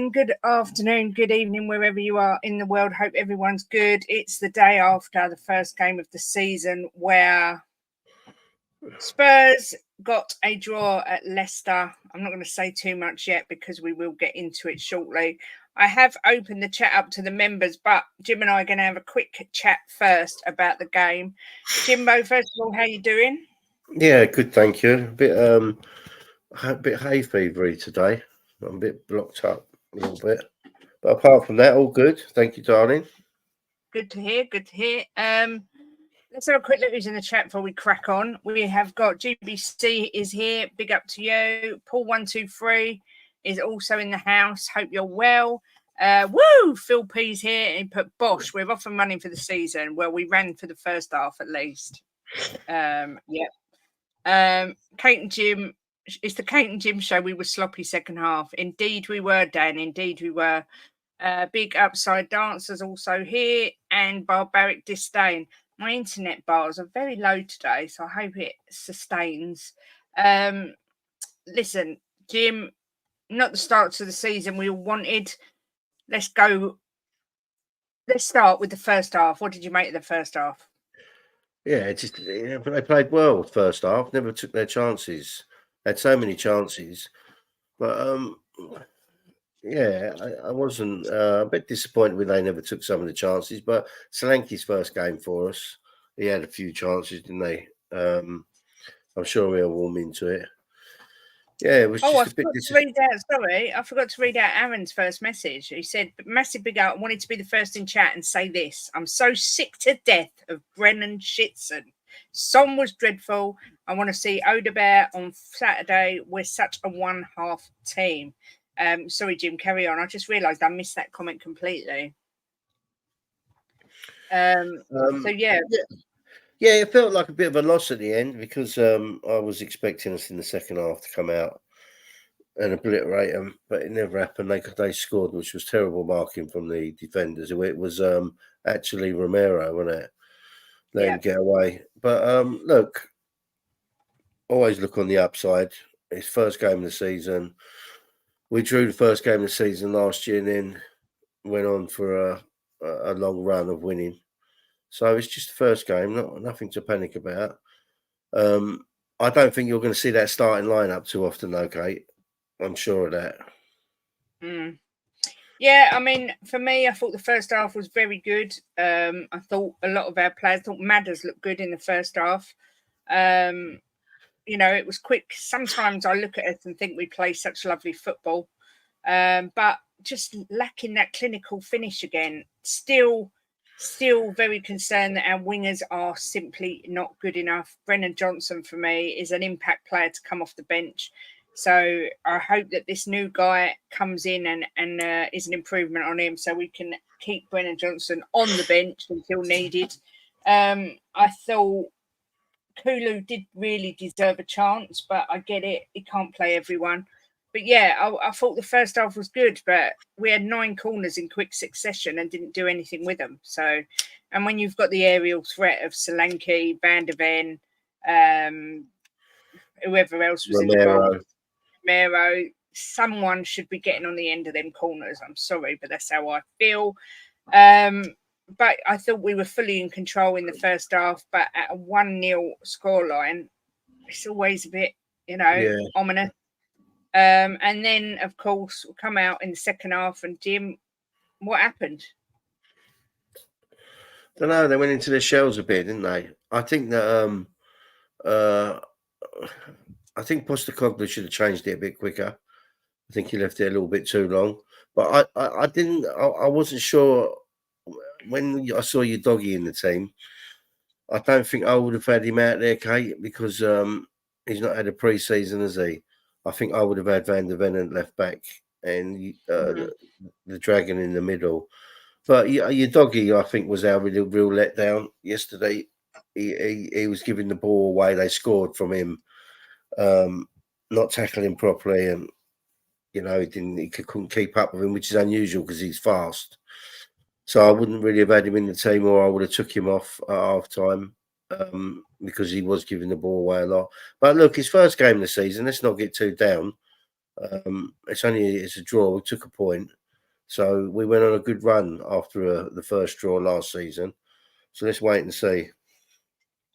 morning, good afternoon, good evening, wherever you are in the world. Hope everyone's good. It's the day after the first game of the season where Spurs got a draw at Leicester. I'm not going to say too much yet because we will get into it shortly. I have opened the chat up to the members, but Jim and I are going to have a quick chat first about the game. Jimbo, first of all, how you doing? Yeah, good, thank you. A bit hay fevery today. I'm a bit blocked up a little bit, but apart from that, all good. Thank you, darling. Good to hear. Good to hear. Let's have a quick look who's in the chat before we crack on. We have got GBC is here. Big up to you. Paul123 is also in the house. Hope you're well. Woo! Phil P's here and he put Bosh. We're off and running for the season. Well, we ran for the first half at least. Kate and Jim. It's the Kate and Jim show. We were sloppy second half. Indeed, we were, Dan. Indeed, we were. Big Upside Dancers also here and Barbaric Disdain. My internet bars are very low today, so I hope it sustains. Listen, Jim, not the start to the season we all wanted. Let's go. Let's start with the first half. What did you make of the first half? Yeah, they played well first half. Never took their chances. Had so many chances, but yeah, I wasn't a bit disappointed when they never took some of the chances. But Solanke's first game for us, he had a few chances, didn't they? I'm sure we'll warm into it. Yeah, it was just a bit. I forgot to read out Aaron's first message. He said, "Massive big up. Wanted to be the first in chat and say this. I'm so sick to death of Brennan Shitson. Son was dreadful. I want to see Odebear on Saturday. We're such a one-half team." Sorry, Jim, carry on. I just realised I missed that comment completely. Yeah, it felt like a bit of a loss at the end because I was expecting us in the second half to come out and obliterate them, but it never happened. They scored, which was terrible marking from the defenders. It was actually Romero, wasn't it? Let him get away. But look, always look on the upside. It's first game of the season. We drew the first game of the season last year and then went on for a long run of winning. So it's just the first game, nothing to panic about. I don't think you're going to see that starting lineup too often, though, Kate. I'm sure of that. Yeah, I mean, for me, I thought the first half was very good. I thought a lot of our players, thought Madders looked good in the first half. It was quick. Sometimes I look at it and think we play such lovely football, but just lacking that clinical finish again. Still very concerned that our wingers are simply not good enough. Brennan Johnson, for me, is an impact player to come off the bench. So I hope that this new guy comes in and is an improvement on him so we can keep Brennan Johnson on the bench until needed. I thought Kulu did really deserve a chance, but I get it. He can't play everyone. But yeah, I thought the first half was good, but we had 9 corners in quick succession and didn't do anything with them. So, and when you've got the aerial threat of Solanke, Van der Ven, whoever else was involved, Romero, someone should be getting on the end of them corners. I'm sorry, but that's how I feel. But I thought we were fully in control in the first half, but at a 1-0 scoreline, it's always a bit, ominous. And then, of course, we'll come out in the second half. And Jim, what happened? I don't know. They went into their shells a bit, didn't they? I think that I think Postecoglou should have changed it a bit quicker. I think he left it a little bit too long. But I wasn't sure when I saw your doggy in the team. I don't think I would have had him out there, Kate, because he's not had a pre-season, has he? I think I would have had Van der Ven at left back and the Dragon in the middle. But your doggy, I think, was our real letdown yesterday. He was giving the ball away. They scored from him, not tackling properly, and he couldn't keep up with him, which is unusual because he's fast. So I wouldn't really have had him in the team, or I would have took him off at half time because he was giving the ball away a lot. But look, his first game of the season, let's not get too down. It's a draw. We took a point. So we went on a good run after the first draw last season. So let's wait and see.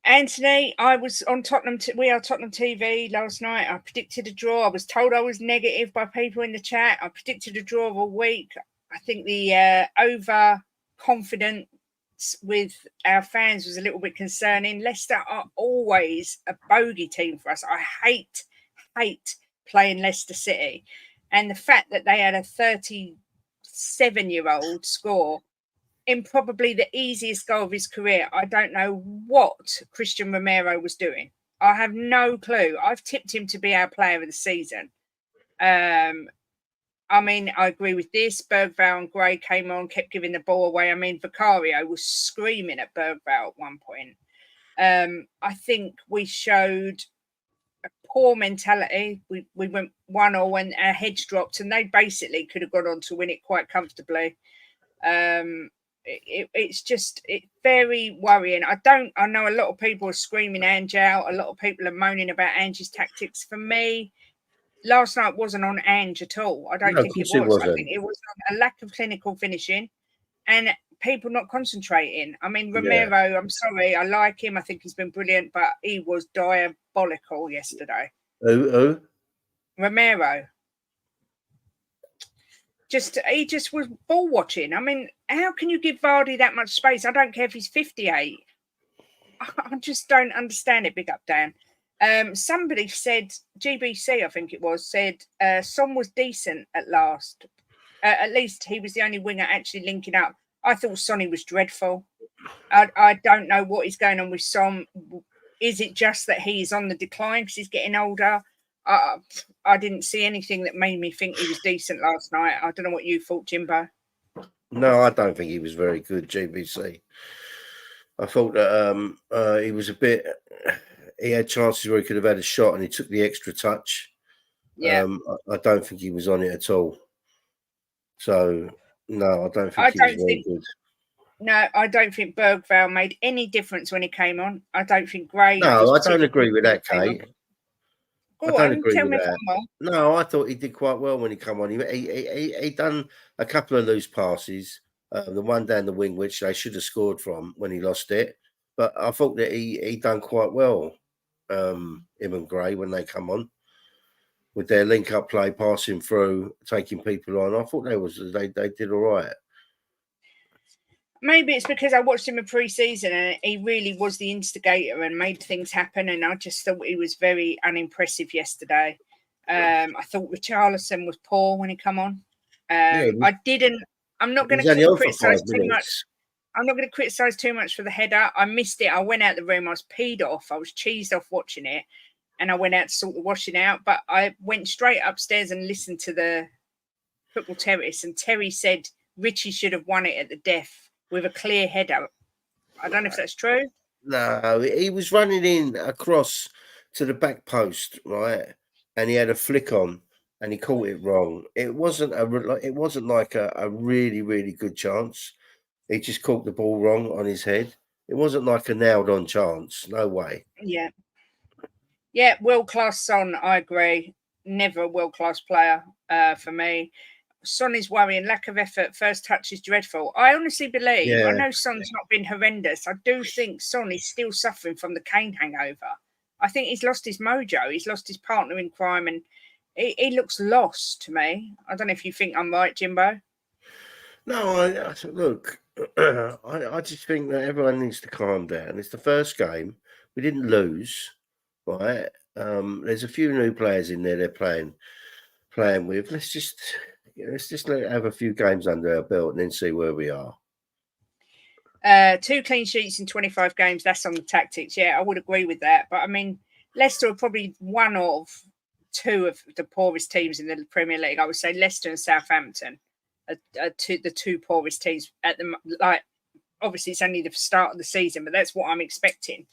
Anthony, I was on Tottenham. We are Tottenham TV last night. I predicted a draw. I was told I was negative by people in the chat. I predicted a draw of a week. I think the overconfidence with our fans was a little bit concerning. Leicester are always a bogey team for us. I hate playing Leicester City, and the fact that they had a 37-year-old score in probably the easiest goal of his career. I don't know what Christian Romero was doing. I have no clue. I've tipped him to be our player of the season. I mean, I agree with this. Bergvall and Gray came on, kept giving the ball away. I mean, Vicario was screaming at Bergvall at one point. I think we showed a poor mentality. We went 1-0 when our heads dropped, and they basically could have gone on to win it quite comfortably. It's very worrying. I know a lot of people are screaming Ange out. A lot of people are moaning about Ange's tactics. For me, last night wasn't on Ange at all. I don't think it was. I think it was on a lack of clinical finishing and people not concentrating. I mean, Romero, I'm sorry, I like him. I think he's been brilliant, but he was diabolical yesterday. Who? Romero. He just was ball watching. I mean, how can you give Vardy that much space? I don't care if he's 58. I just don't understand it. Big up, Dan. Somebody said, GBC, I think it was, said Son was decent at last. At least he was the only winger actually linking up. I thought Sonny was dreadful. I don't know what is going on with Son. Is it just that he's on the decline because he's getting older? I didn't see anything that made me think he was decent last night. I don't know what you thought, Jimbo. No, I don't think he was very good, GBC. I thought that he was a bit... He had chances where he could have had a shot and he took the extra touch. Yeah. I don't think he was on it at all. So, no, I don't think he was very good. No, I don't think Bergvall made any difference when he came on. I don't think Gray... No, I don't agree with that, Kate. Go on, tell me more. No, I thought he did quite well when he came on. He done a couple of loose passes. The one down the wing, which they should have scored from when he lost it. But I thought that he done quite well, him and Gray, when they come on. With their link-up play, passing through, taking people on. I thought they did all right. Maybe it's because I watched him in pre-season and he really was the instigator and made things happen. And I just thought he was very unimpressive yesterday. I thought Richarlison was poor when he come on. I'm not going to criticise too much. I'm not going to criticise too much for the header. I missed it. I went out the room. I was peed off. I was cheesed off watching it. And I went out to sort the washing out. But I went straight upstairs and listened to the football terrace. And Terry said Richie should have won it at the death with a clear header. I don't know if that's true. No, he was running in across to the back post, right? And he had a flick on and he caught it wrong. It wasn't like a really, really good chance. He just caught the ball wrong on his head. It wasn't like a nailed on chance. No way. Yeah. Yeah, world-class Son, I agree. Never a world-class player for me. Son is worrying, lack of effort, first touch is dreadful. I honestly believe, I know Son's not been horrendous. I do think Son is still suffering from the Kane hangover. I think he's lost his mojo. He's lost his partner in crime and he looks lost to me. I don't know if you think I'm right, Jimbo. No, look, I just think that everyone needs to calm down. It's the first game. We didn't lose, right? There's a few new players in there they're playing with. Let's just have a few games under our belt and then see where we are. 2 clean sheets in 25 games. That's on the tactics. Yeah, I would agree with that. But I mean, Leicester are probably one of 2 of the poorest teams in the Premier League. I would say Leicester and Southampton are the 2 poorest teams at the obviously it's only the start of the season, but that's what I'm expecting.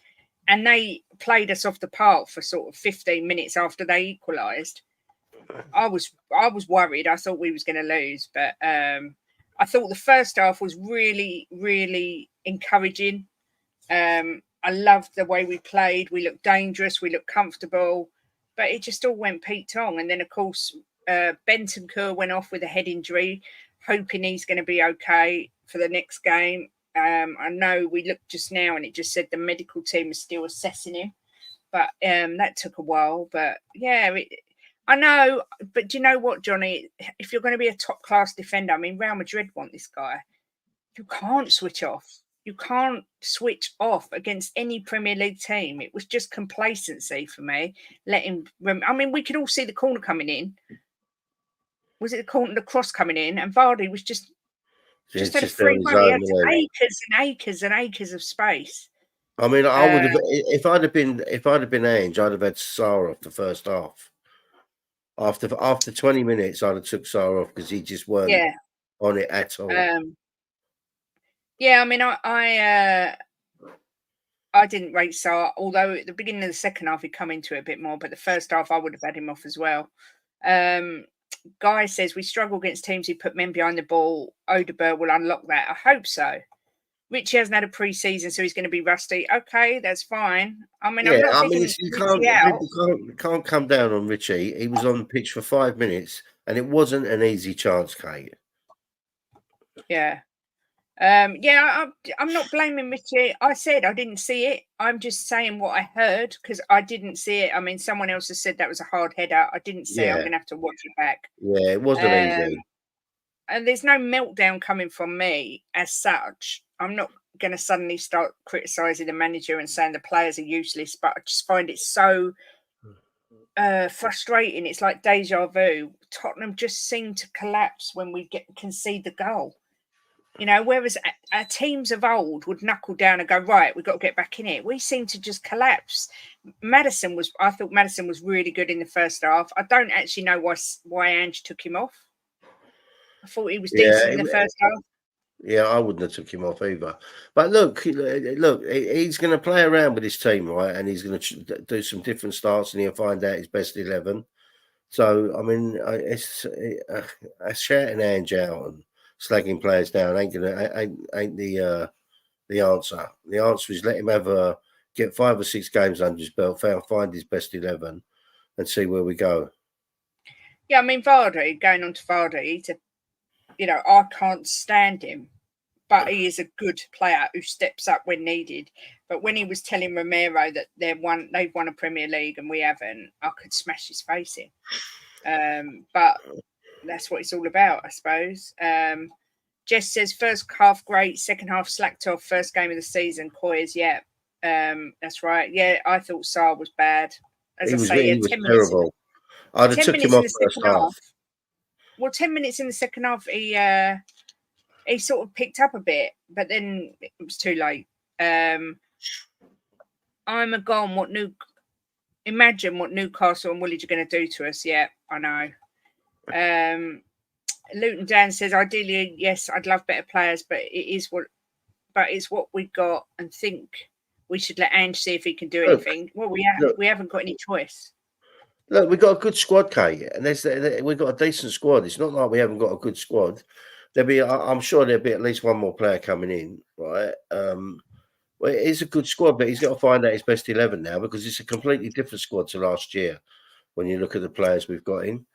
And they played us off the park for sort of 15 minutes after they equalised. I was worried. I thought we was going to lose, but I thought the first half was really, really encouraging. I loved the way we played. We looked dangerous. We looked comfortable, but it just all went Pete Tong. And then, of course, Bentancur went off with a head injury, hoping he's going to be okay for the next game. I know we looked just now and it just said the medical team is still assessing him, but that took a while. But yeah, I know. But do you know what, Johnny? If you're going to be a top class defender, I mean, Real Madrid want this guy. You can't switch off. You can't switch off against any Premier League team. It was just complacency for me. I mean, we could all see the corner coming in. Was it the cross coming in? And Vardy was just had a free on his run. He own, had wasn't he? acres and acres and acres of space. I mean, I would have if I'd have been Ange, I'd have had Sarr off the first half. After 20 minutes, I'd have took Sarr off because he just weren't on it at all. Yeah, I mean, I didn't rate Sarr, although at the beginning of the second half he'd come into it a bit more, but the first half I would have had him off as well. Guy says we struggle against teams who put men behind the ball. Odegaard will unlock that. I hope so. Richie hasn't had a pre-season, so he's going to be rusty. Okay, that's fine. I mean, I'm not thinking you can't come down on Richie. He was on the pitch for 5 minutes, and it wasn't an easy chance, Kate. Yeah. I'm not blaming Richie. I said I didn't see it. I'm just saying what I heard because I didn't see it. I mean, someone else has said that was a hard header. I didn't see it. I'm going to have to watch it back. Yeah, it wasn't easy. And there's no meltdown coming from me as such. I'm not going to suddenly start criticising the manager and saying the players are useless, but I just find it so frustrating. It's like deja vu. Tottenham just seem to collapse when we concede the goal. You know, whereas our teams of old would knuckle down and go, right, we've got to get back in it. We seem to just collapse. I thought Maddison was really good in the first half. I don't actually know why Ange took him off. I thought he was decent in the first half. Yeah, I wouldn't have took him off either. But look, he's going to play around with his team, right? And he's going to do some different starts and he'll find out his best 11. So, I mean, it's shouting Ange out and slagging players down ain't the answer. The answer is let him get 5 or 6 games under his belt, find his best 11, and see where we go. Yeah, I mean Vardy. Going on to Vardy, I can't stand him, but he is a good player who steps up when needed. But when he was telling Romero that they've won a Premier League and we haven't, I could smash his face in. But that's what it's all about, I suppose. Jess says first half great, second half slacked off. First game of the season, Coyes, yeah, that's right. Yeah, I thought Sarr was bad. He was terrible. I'd have took him off first half. Well, 10 minutes in the second half, he sort of picked up a bit, but then it was too late. I'm a gone. Imagine what Newcastle and Woolwich are going to do to us. Yeah, I know. Luton Dan says, ideally, yes, I'd love better players, but it's what we got, and think we should let Ange see if he can do anything. Well, we haven't got any choice. Look, we've got a good squad, Kate, and we've got a decent squad. It's not like we haven't got a good squad. I'm sure there'll be at least one more player coming in, right? Well, it is a good squad, but he's got to find out his best 11 now because it's a completely different squad to last year when you look at the players we've got in.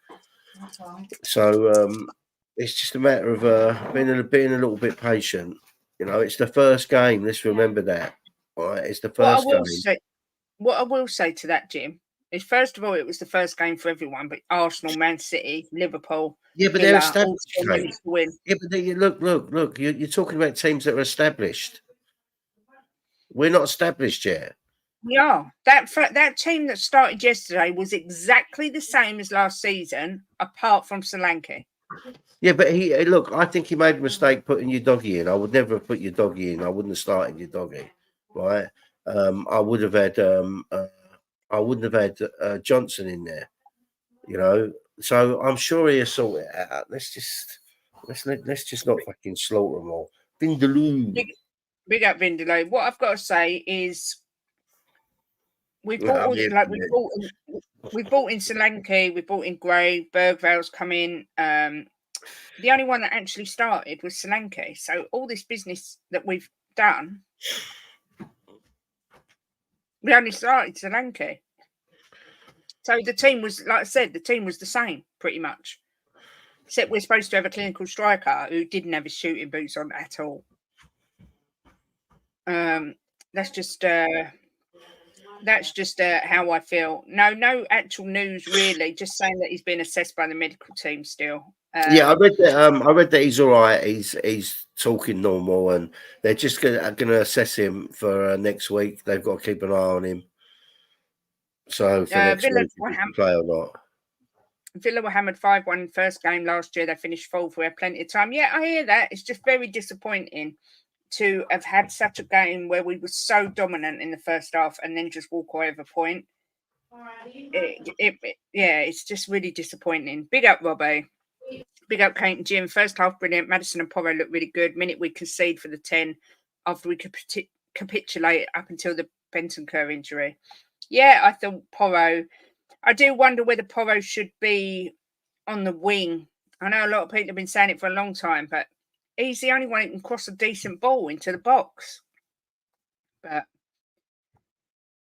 So it's just a matter of being a little bit patient. You know, it's the first game. Let's remember that. All right, it's the first game. What I will say to that, Jim, is first of all, it was the first game for everyone, but Arsenal, Man City, Liverpool. Yeah, but they're established. Yeah, but look. You're talking about teams that are established. We're not established yet. We are. That team that started yesterday was exactly the same as last season, apart from Solanke. Yeah, but I think he made a mistake putting your doggy in. I would never have put your doggy in. I wouldn't have started your doggy, right? I would have had. I wouldn't have had Johnson in there, you know. So I'm sure he'll sort it out. Let's just not fucking slaughter them all. Vindaloo. Big up Vindaloo. What I've got to say is we bought in Solanke, we bought in Gray, Bergvale's come in. The only one that actually started was Solanke. So all this business that we've done, we only started Solanke. So the team was, like I said, the team was the same pretty much. Except we're supposed to have a clinical striker who didn't have his shooting boots on at all. That's just how I feel. No actual news really. Just saying that he's been assessed by the medical team still. Yeah, I read that. I read that he's all right. He's talking normal, and they're just gonna assess him for next week. They've got to keep an eye on him. So for next Villa, week, if he can play or not. Villa were hammered 5-1 first game last year. They finished 4th. We had plenty of time. Yeah, I hear that. It's just very disappointing to have had such a game where we were so dominant in the first half and then just walk away with a point. It's just really disappointing. Big up, Robbie. Big up, Kate and Jim. First half, brilliant. Madison and Porro looked really good. Minute we concede for the 10 after we capitulate up until the Bentancur injury. Yeah, I thought Porro. I do wonder whether Porro should be on the wing. I know a lot of people have been saying it for a long time, but he's the only one who can cross a decent ball into the box. But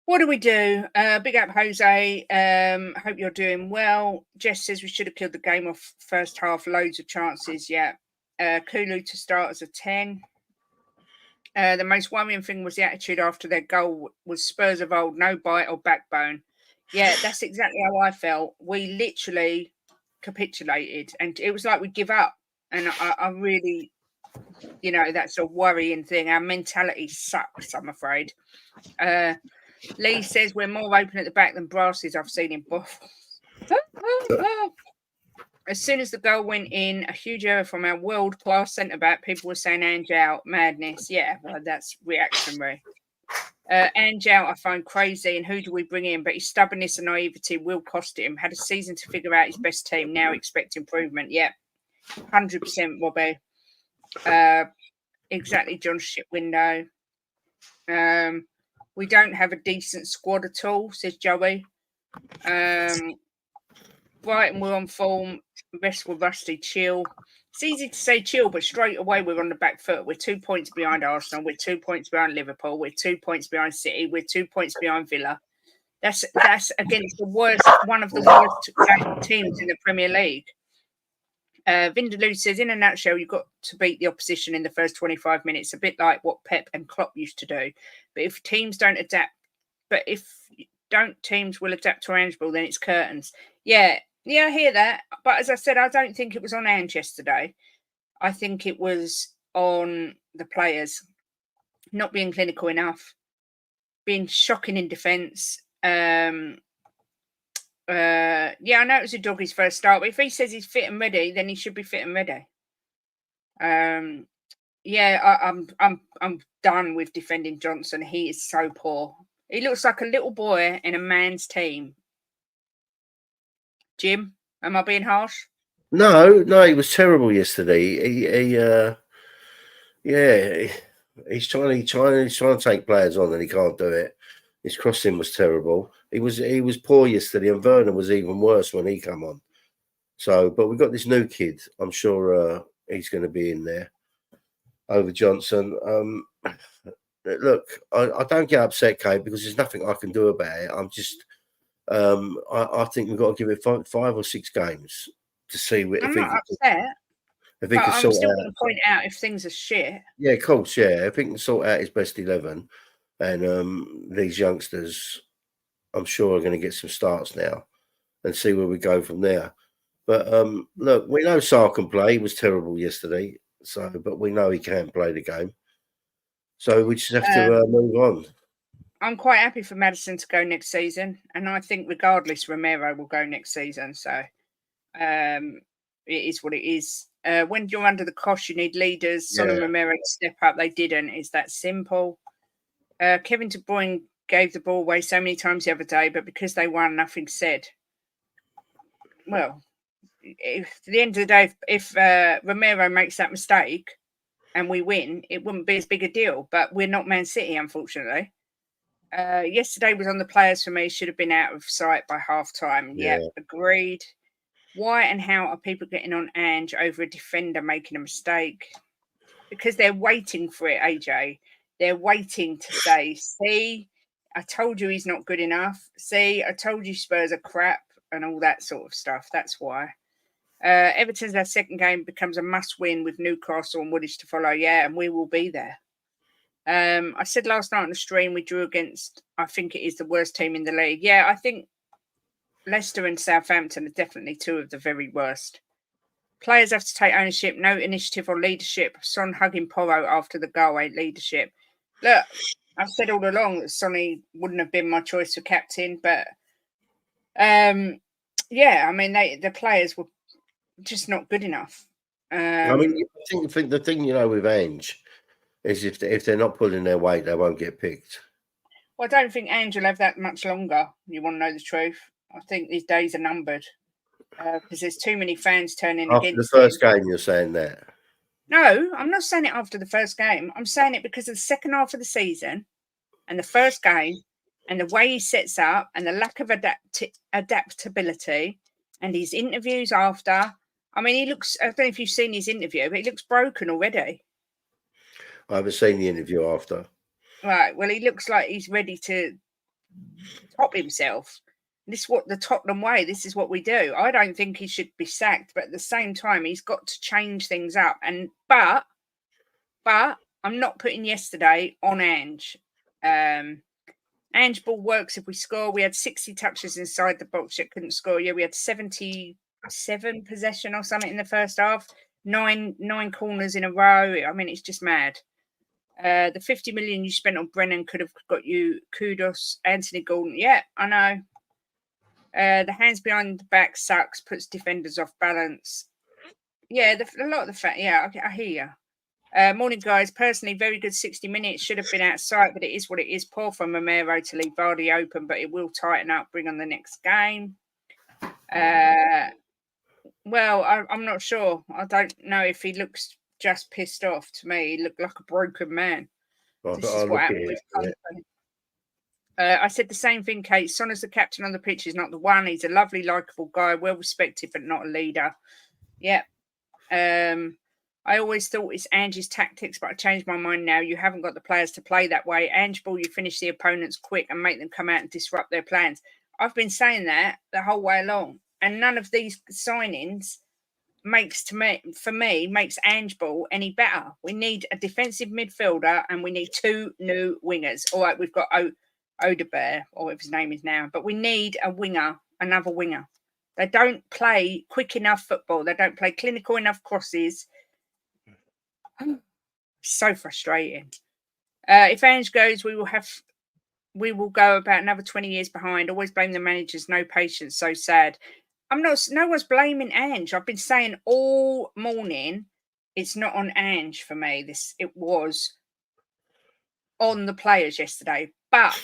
what do we do? Big up, Jose. Hope you're doing well. Jess says we should have killed the game off first half. Loads of chances. Yeah. Kulu to start as a 10. The most worrying thing was the attitude after their goal was Spurs of old, no bite or backbone. Yeah, that's exactly how I felt. We literally capitulated and it was like we give up. And I really, that's a worrying thing. Our mentality sucks, I'm afraid. Lee says we're more open at the back than brasses I've seen in Boff. As soon as the goal went in, a huge error from our world-class centre-back. People were saying Ange out, madness. Yeah, well, that's reactionary. Ange out I find crazy, and who do we bring in? But his stubbornness and naivety will cost him. Had a season to figure out his best team. Now expect improvement. Yeah, 100%, Robbie. Exactly, John's shit window. We don't have a decent squad at all, says Joey. Brighton were on form. Rest were rusty. Chill. It's easy to say chill, but straight away we're on the back foot. We're 2 points behind Arsenal. We're 2 points behind Liverpool. We're 2 points behind City. We're 2 points behind Villa. That's against one of the worst teams in the Premier League. Vindaloo says, in a nutshell, you've got to beat the opposition in the first 25 minutes, a bit like what Pep and Klopp used to do. But if teams don't adapt, teams will adapt to Ange ball, then it's curtains. Yeah, I hear that. But as I said, I don't think it was on Ange yesterday. I think it was on the players not being clinical enough, being shocking in defence. I know it was a doggy's first start, but if he says he's fit and ready, then he should be fit and ready. I'm done with defending Johnson. He is so poor. He looks like a little boy in a man's team. Jim, am I being harsh? No, he was terrible yesterday. He's trying to take players on and he can't do it. His crossing was terrible. He was poor yesterday, and Werner was even worse when he come on. So, but we've got this new kid. I'm sure he's going to be in there over Johnson. Look, I don't get upset, Kate, because there's nothing I can do about it. I'm just, I think we've got to give it 5 or 6 games to see if I'm not upset. If he can I'm still going to point out if things are shit. Yeah, of course, yeah. If he can sort out his best 11, and these youngsters, I'm sure, are going to get some starts now and see where we go from there. But look, we know Sarr can play. He was terrible yesterday, but we know he can play the game. So we just have to move on. I'm quite happy for Madison to go next season, and I think regardless, Romero will go next season. So it is what it is. When you're under the cosh, you need leaders. Son and Romero step up. They didn't. It's that simple. Kevin De Bruyne gave the ball away so many times the other day, but because they won, nothing said. Well, at the end of the day, if Romero makes that mistake and we win, it wouldn't be as big a deal. But we're not Man City, unfortunately. Yesterday was on the players for me. Should have been out of sight by half time. Yeah, agreed. Why and how are people getting on Ange over a defender making a mistake? Because they're waiting for it, AJ. They're waiting to say, see, I told you he's not good enough. See, I told you Spurs are crap and all that sort of stuff. That's why. Everton's their second game becomes a must-win with Newcastle and Woolwich to follow. Yeah, and we will be there. I said last night on the stream we drew against, I think it is the worst team in the league. Yeah, I think Leicester and Southampton are definitely two of the very worst. Players have to take ownership, no initiative or leadership. Son hugging Porro after the goal ain't leadership. Look, I've said all along that Sonny wouldn't have been my choice for captain, but yeah, I mean the players were just not good enough. I mean, I think the thing with Ange is if they're not pulling their weight, they won't get picked. Well, I don't think Ange will have that much longer. You want to know the truth? I think these days are numbered because there's too many fans turning After against the first him. game, you're saying that? No, I'm not saying it after the first game. I'm saying it because of the second half of the season and the first game and the way he sets up and the lack of adaptability and his interviews after. I mean, he looks, I don't know if you've seen his interview, but he looks broken already. I haven't seen the interview after. Right. Well, he looks like he's ready to top himself. This is what the Tottenham way. This is what we do. I don't think he should be sacked, but at the same time, he's got to change things up. But I'm not putting yesterday on Ange. Ange ball works if we score. We had 60 touches inside the box yet couldn't score. Yeah, we had 77 possession or something in the first half. Nine corners in a row. I mean, it's just mad. The 50 million you spent on Brennan could have got you kudos. Anthony Gordon. Yeah, I know. The hands behind the back sucks, puts defenders off balance. Yeah, a lot of the fact. Yeah, I hear you. Morning, guys. Personally, very good 60 minutes. Should have been outside, but it is what it is. Poor from Romero to leave Vardy open, but it will tighten up, bring on the next game. Well, I'm not sure. I don't know if he looks just pissed off. To me, he looked like a broken man. This is what happened with Company. I said the same thing, Kate. Son as the captain on the pitch is not the one. He's a lovely, likeable guy, well respected, but not a leader. Yeah. I always thought it's Ange's tactics, but I changed my mind now. You haven't got the players to play that way. Ange ball, you finish the opponents quick and make them come out and disrupt their plans. I've been saying that the whole way along. And none of these signings makes Ange ball any better. We need a defensive midfielder and we need two new wingers. All right, we've got Odebear, or whatever his name is now, but we need a winger, another winger. They don't play quick enough football. They don't play clinical enough crosses. So frustrating. If Ange goes, we will go about another 20 years behind. Always blame the managers, no patience, so sad. No one's blaming Ange. I've been saying all morning it's not on Ange for me. It was on the players yesterday. But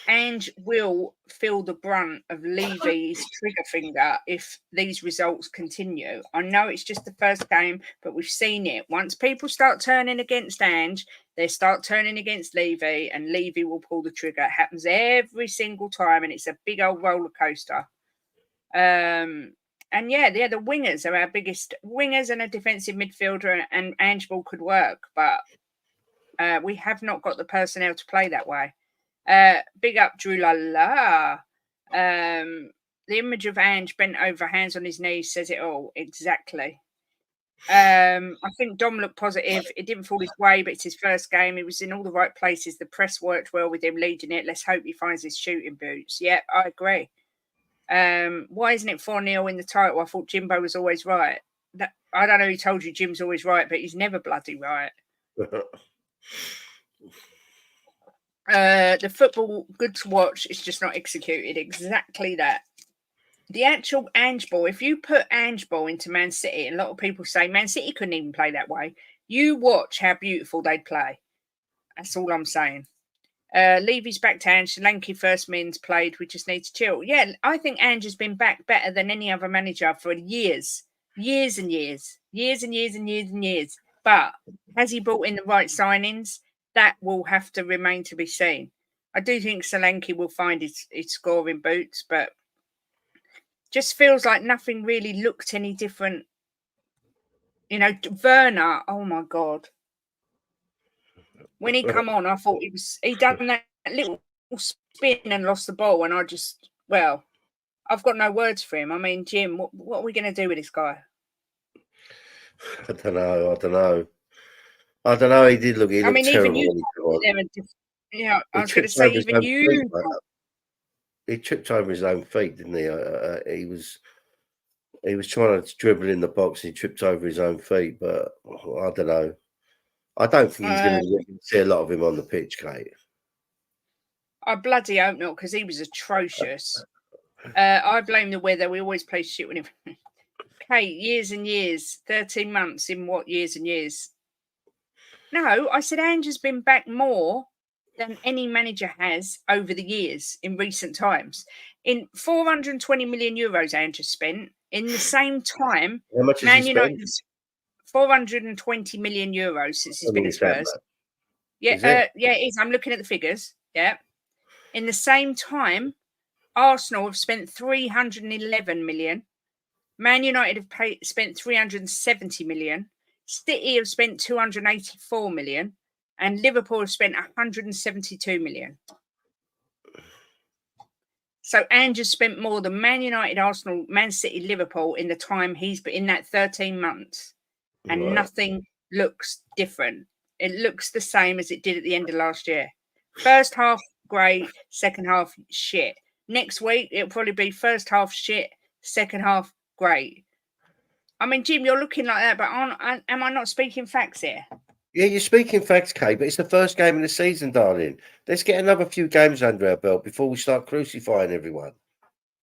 Ange will feel the brunt of Levy's trigger finger if these results continue. I know it's just the first game, but we've seen it. Once people start turning against Ange, they start turning against Levy, and Levy will pull the trigger. It happens every single time, and it's a big old roller coaster. And yeah, the wingers are our biggest wingers and a defensive midfielder, and Ange ball could work, but we have not got the personnel to play that way. Big up Drew La. The image of Ange bent over, hands on his knees, says it all. Exactly. I think Dom looked positive. It didn't fall his way, but it's his first game. He was in all the right places. The press worked well with him leading it. Let's hope he finds his shooting boots. Yeah, I agree. Why isn't it 4-0 in the title? I thought Jimbo was always right. I don't know who told you Jim's always right, but he's never bloody right. The football good to watch, it's just not executed. Exactly that. The actual Ange ball, if you put Ange ball into Man City, a lot of people say Man City couldn't even play that way. You watch how beautiful they'd play. That's all I'm saying. Levy's back to Ange. Solanke first min's played. We just need to chill. Yeah, I think Ange has been back better than any other manager for years. Years and years. Years and years and years and years. But has he brought in the right signings? That will have to remain to be seen. I do think Solanke will find his scoring boots, but just feels like nothing really looked any different. You know, Werner, oh my God. When he come on, I thought he done that little spin and lost the ball, and I've got no words for him. I mean, Jim, what are we going to do with this guy? I don't know. He did look. He looked Even terrible you, when he got on. I He was going to tripped say, over his even own feet. you. He tripped over his own feet, didn't he? He was trying to dribble in the box. And he tripped over his own feet, but I don't know. I don't think he's going to see a lot of him on the pitch, Kate. I bloody hope not, because he was atrocious. I blame the weather. We always play shit with him. Kate, years and years, 13 months in what years and years? No, I said Ange's been back more than any manager has over the years in recent times. In 420 million euros, Ange spent. In the same time, How much has he spent? 420 million euros since he's been at Spurs. Yeah, it is. I'm looking at the figures. Yeah. In the same time, Arsenal have spent 311 million. Man United have spent 370 million. City have spent 284 million. And Liverpool have spent 172 million. So Ange spent more than Man United, Arsenal, Man City, Liverpool in the time he's been in that 13 months. And nothing looks different. It looks the same as it did at the end of last year. First half, great. Second half, shit. Next week, it'll probably be first half, shit. Second half, great. I mean, Jim, you're looking like that, but am I not speaking facts here? Yeah, you're speaking facts, Kate, but it's the first game of the season, darling. Let's get another few games under our belt before we start crucifying everyone.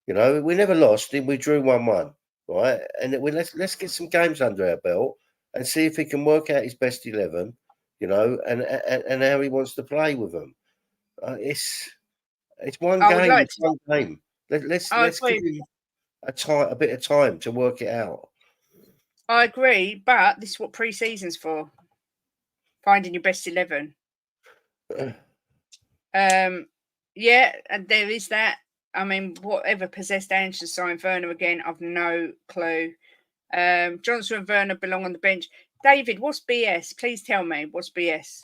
You know, we never lost, we drew 1-1, right? And let's get some games under our belt and see if he can work out his best 11, you know, and how he wants to play with them. It's one game. It's one game. Let's give him a bit of time to work it out. I agree, but this is what pre-season's for. Finding your best 11. Yeah, and there is that. I mean, whatever possessed Ange to sign Werner again, I've no clue. Johnson and Werner belong on the bench. David, what's BS? Please tell me what's BS.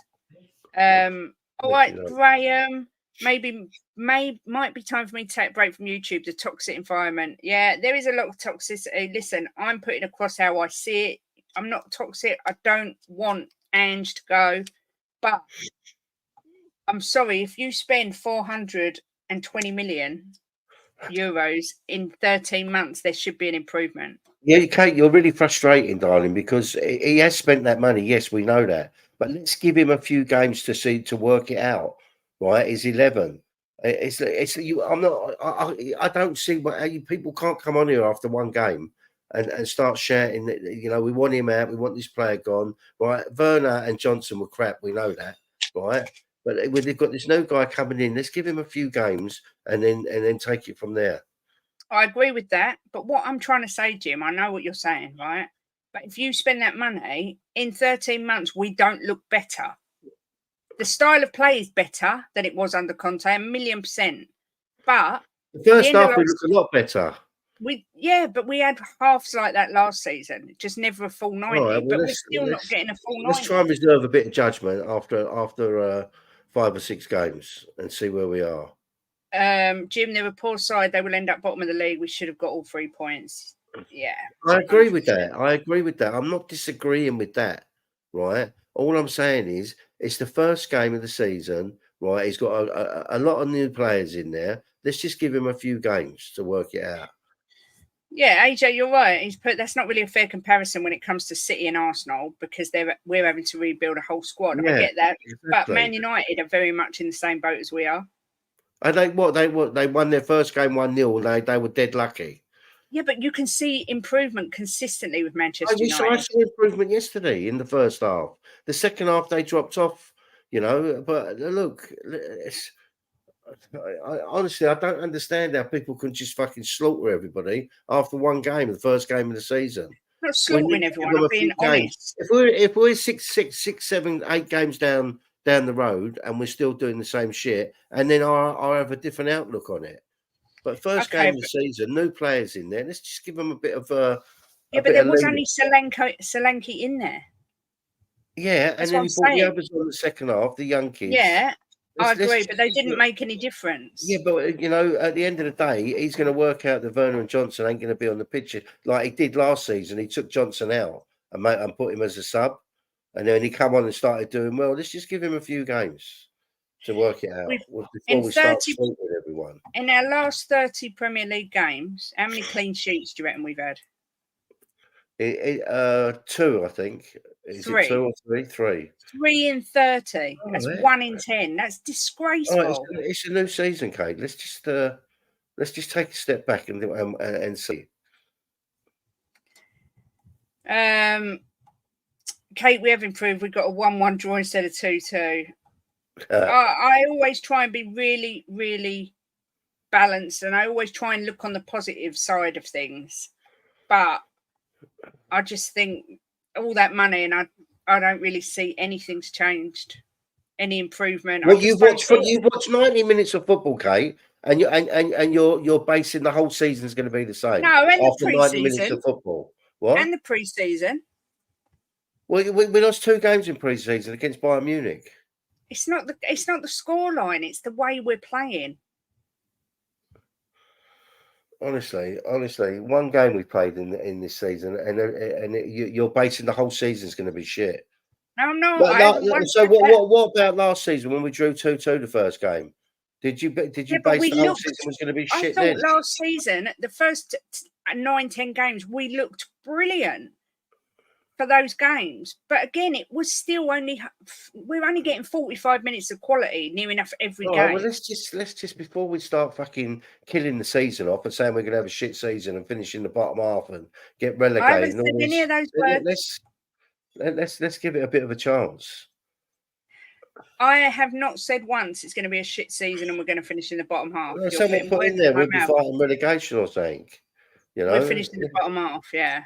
All right, Graham. Might be time for me to take a break from YouTube. The toxic environment. Yeah, there is a lot of toxicity. Listen, I'm putting across how I see it. I'm not toxic. I don't want Ange to go, but I'm sorry if you spend 420 million euros in 13 months, there should be an improvement. Yeah, Kate, you're really frustrating, darling, because he has spent that money. Yes, we know that, but let's give him a few games to work it out. Right? He's 11. It's you. I'm not. I don't see how people can't come on here after one game and start shouting that, you know, we want him out. We want this player gone. Right? Werner and Johnson were crap. We know that. Right? But they've got this new guy coming in. Let's give him a few games and then take it from there. I agree with that. But what I'm trying to say, Jim, I know what you're saying, right? But if you spend that money in 13 months, we don't look better. The style of play is better than it was under Conte, 1,000,000%. But the first half we looked a lot better. But we had halves like that last season, just never a full 90. Right, well, but we're still not getting a full 90. Let's try and reserve a bit of judgment after 5 or 6 games and see where we are. Jim, they're a poor side. They will end up bottom of the league. We should have got all 3 points. Yeah, I agree with that. I'm not disagreeing with that. Right. All I'm saying is it's the first game of the season. Right. He's got a lot of new players in there. Let's just give him a few games to work it out. Yeah, AJ, you're right. That's not really a fair comparison when it comes to City and Arsenal, because we're having to rebuild a whole squad. Yeah, I get that, exactly. But Man United are very much in the same boat as we are. And they won their first game 1-0. They were dead lucky. Yeah, but you can see improvement consistently with Manchester United. I saw improvement yesterday in the first half. The second half they dropped off, you know. But look, honestly, I don't understand how people can just fucking slaughter everybody after one game, the first game of the season. Not slaughtering everyone, I'm being honest. If we're 6, 7, 8 games down the road and we're still doing the same shit, and then I have a different outlook on it. But first game of the season, new players in there. Let's just give them a bit of yeah, but there was only Solanke in there. Yeah, and then he brought the others on the second half, the young kids. Yeah, I agree, but they didn't make any difference. Yeah, but you know, at the end of the day, he's going to work out that Werner and Johnson ain't going to be on the pitch like he did last season. He took Johnson out and put him as a sub, and then he come on and started doing well. Let's just give him a few games to work it out before we start sleeping everyone. In our last 30 Premier League games, how many clean sheets do you reckon we've had? 2, I think. Is 3. It 2 or 3? 3. 3 in 30. Oh, that's 1 in 10. That's disgraceful. Oh, it's a new season, Kate. Let's just take a step back and see. Kate, we have improved. We've got a 1-1 draw instead of 2-2. I always try and be really, really balanced, and I always try and look on the positive side of things. But I just think all that money, and I don't really see anything's changed, any improvement. Well, you've watched 90 minutes of football, Kate, and you're basing the whole season's going to be the same. No, and after the 90 minutes of football. What? And the pre-season. Well, we lost 2 games in pre-season against Bayern Munich. It's not the scoreline. It's the way we're playing. Honestly, one game we played in this season, and you're basing the whole season's going to be shit. No, I'm not. So what about last season when we drew 2-2 the first game? Did you base the whole season was going to be shit? I thought last season, the first 9-10 games, we looked brilliant for those games, but again, it was still we're only getting 45 minutes of quality near enough every game. Well, let's just before we start fucking killing the season off and saying we're going to have a shit season and finish in the bottom half and get relegated. I haven't said any of those words. Let's give it a bit of a chance. I have not said once it's going to be a shit season and we're going to finish in the bottom half. Someone put in there we'll be fighting relegation or something. You know, we're finished in the bottom half. Yeah.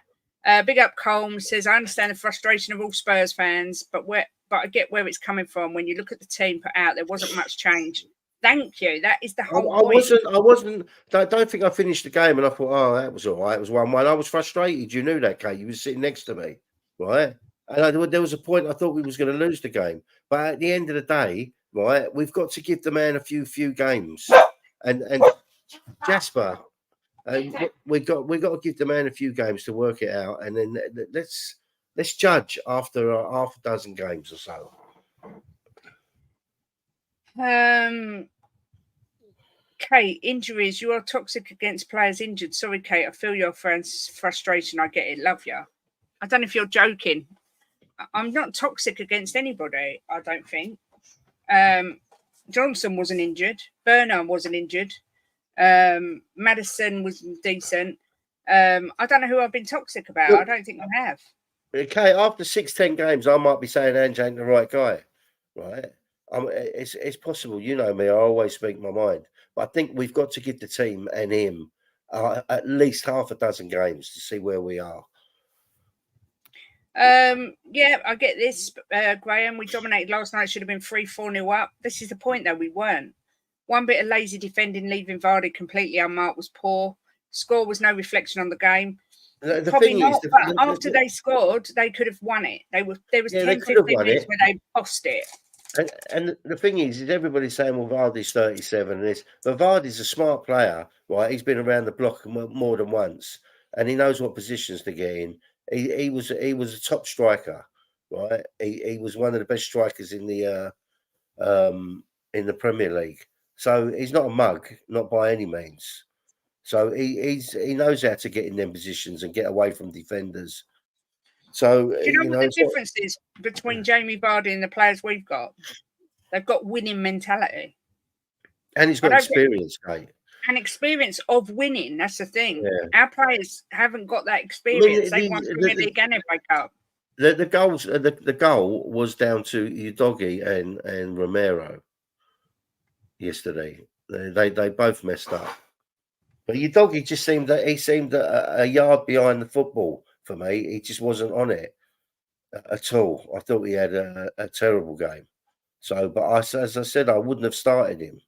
Big up Colm says, I understand the frustration of all Spurs fans, but I get where it's coming from. When you look at the team put out, there wasn't much change. Thank you. That is the whole point. I don't think I finished the game and I thought, oh, that was all right. It was 1-1. I was frustrated. You knew that, Kate. You were sitting next to me, right? And there was a point I thought we was going to lose the game. But at the end of the day, right, we've got to give the man a few games. And Jasper, we got to give the man a few games to work it out, and then let's judge after half a dozen games or so. Kate, injuries. You are toxic against players injured. Sorry, Kate. I feel your friend's frustration. I get it. Love you. I don't know if you're joking. I'm not toxic against anybody. I don't think. Johnson wasn't injured. Werner wasn't injured. Maddison was decent. I don't know who I've been toxic about. I don't think I have. Okay, after 6-10 games, I might be saying Ange ain't the right guy, right? It's possible. You know me. I always speak my mind. But I think we've got to give the team and him at least half a dozen games to see where we are. Yeah, I get this, Graham. We dominated last night. Should have been 3-4-0 up. This is the point, though. We weren't. One bit of lazy defending, leaving Vardy completely unmarked was poor. Score was no reflection on the game. Probably not, but after they scored, they could have won it. There was 10-15 minutes where they lost it. And the thing is everybody's saying, well, Vardy's 37 and this. But Vardy's a smart player, right? He's been around the block more than once, and he knows what positions to get in. He was a top striker, right? He was one of the best strikers in the Premier League. So he's not a mug, not by any means. So he knows how to get in them positions and get away from defenders. So do you know what the difference is between Jamie Vardy and the players we've got? They've got winning mentality, and he's got experience, Kate. And experience of winning. That's the thing. Yeah. Our players haven't got that experience. They won Premier League and FA Cup. The goal was down to Udogie and Romero yesterday. They both messed up. But Udogie just seemed a yard behind the football for me. He just wasn't on it at all. I thought he had a terrible game. So, but as I said, I wouldn't have started him.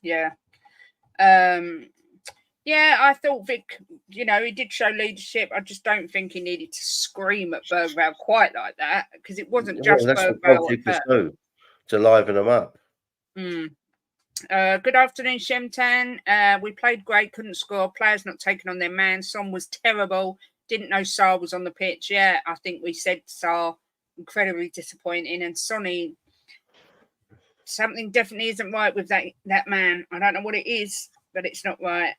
Yeah. Yeah, I thought Vic, he did show leadership. I just don't think he needed to scream at Bergvall quite like that, because it wasn't just Bergvall. to liven them up. Good afternoon, Shemtan. We played great, couldn't score. Players not taking on their man. Son was terrible. Didn't know Sarr was on the pitch. Yeah, I think we said Sarr, incredibly disappointing. And Sonny, something definitely isn't right with that man. I don't know what it is, but it's not right.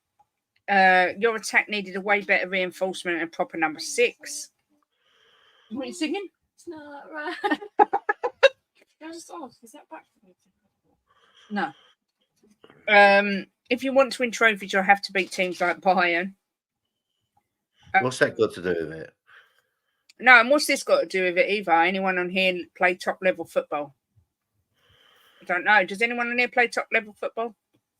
Your attack needed a way better reinforcement and proper number 6. What are you singing? It's not right. Can I just ask, is that back? No. If you want to win trophies, you'll have to beat teams like Bayern. What's that got to do with it? No, and what's this got to do with it either? Anyone on here play top level football? I don't know. Does anyone on here play top level football?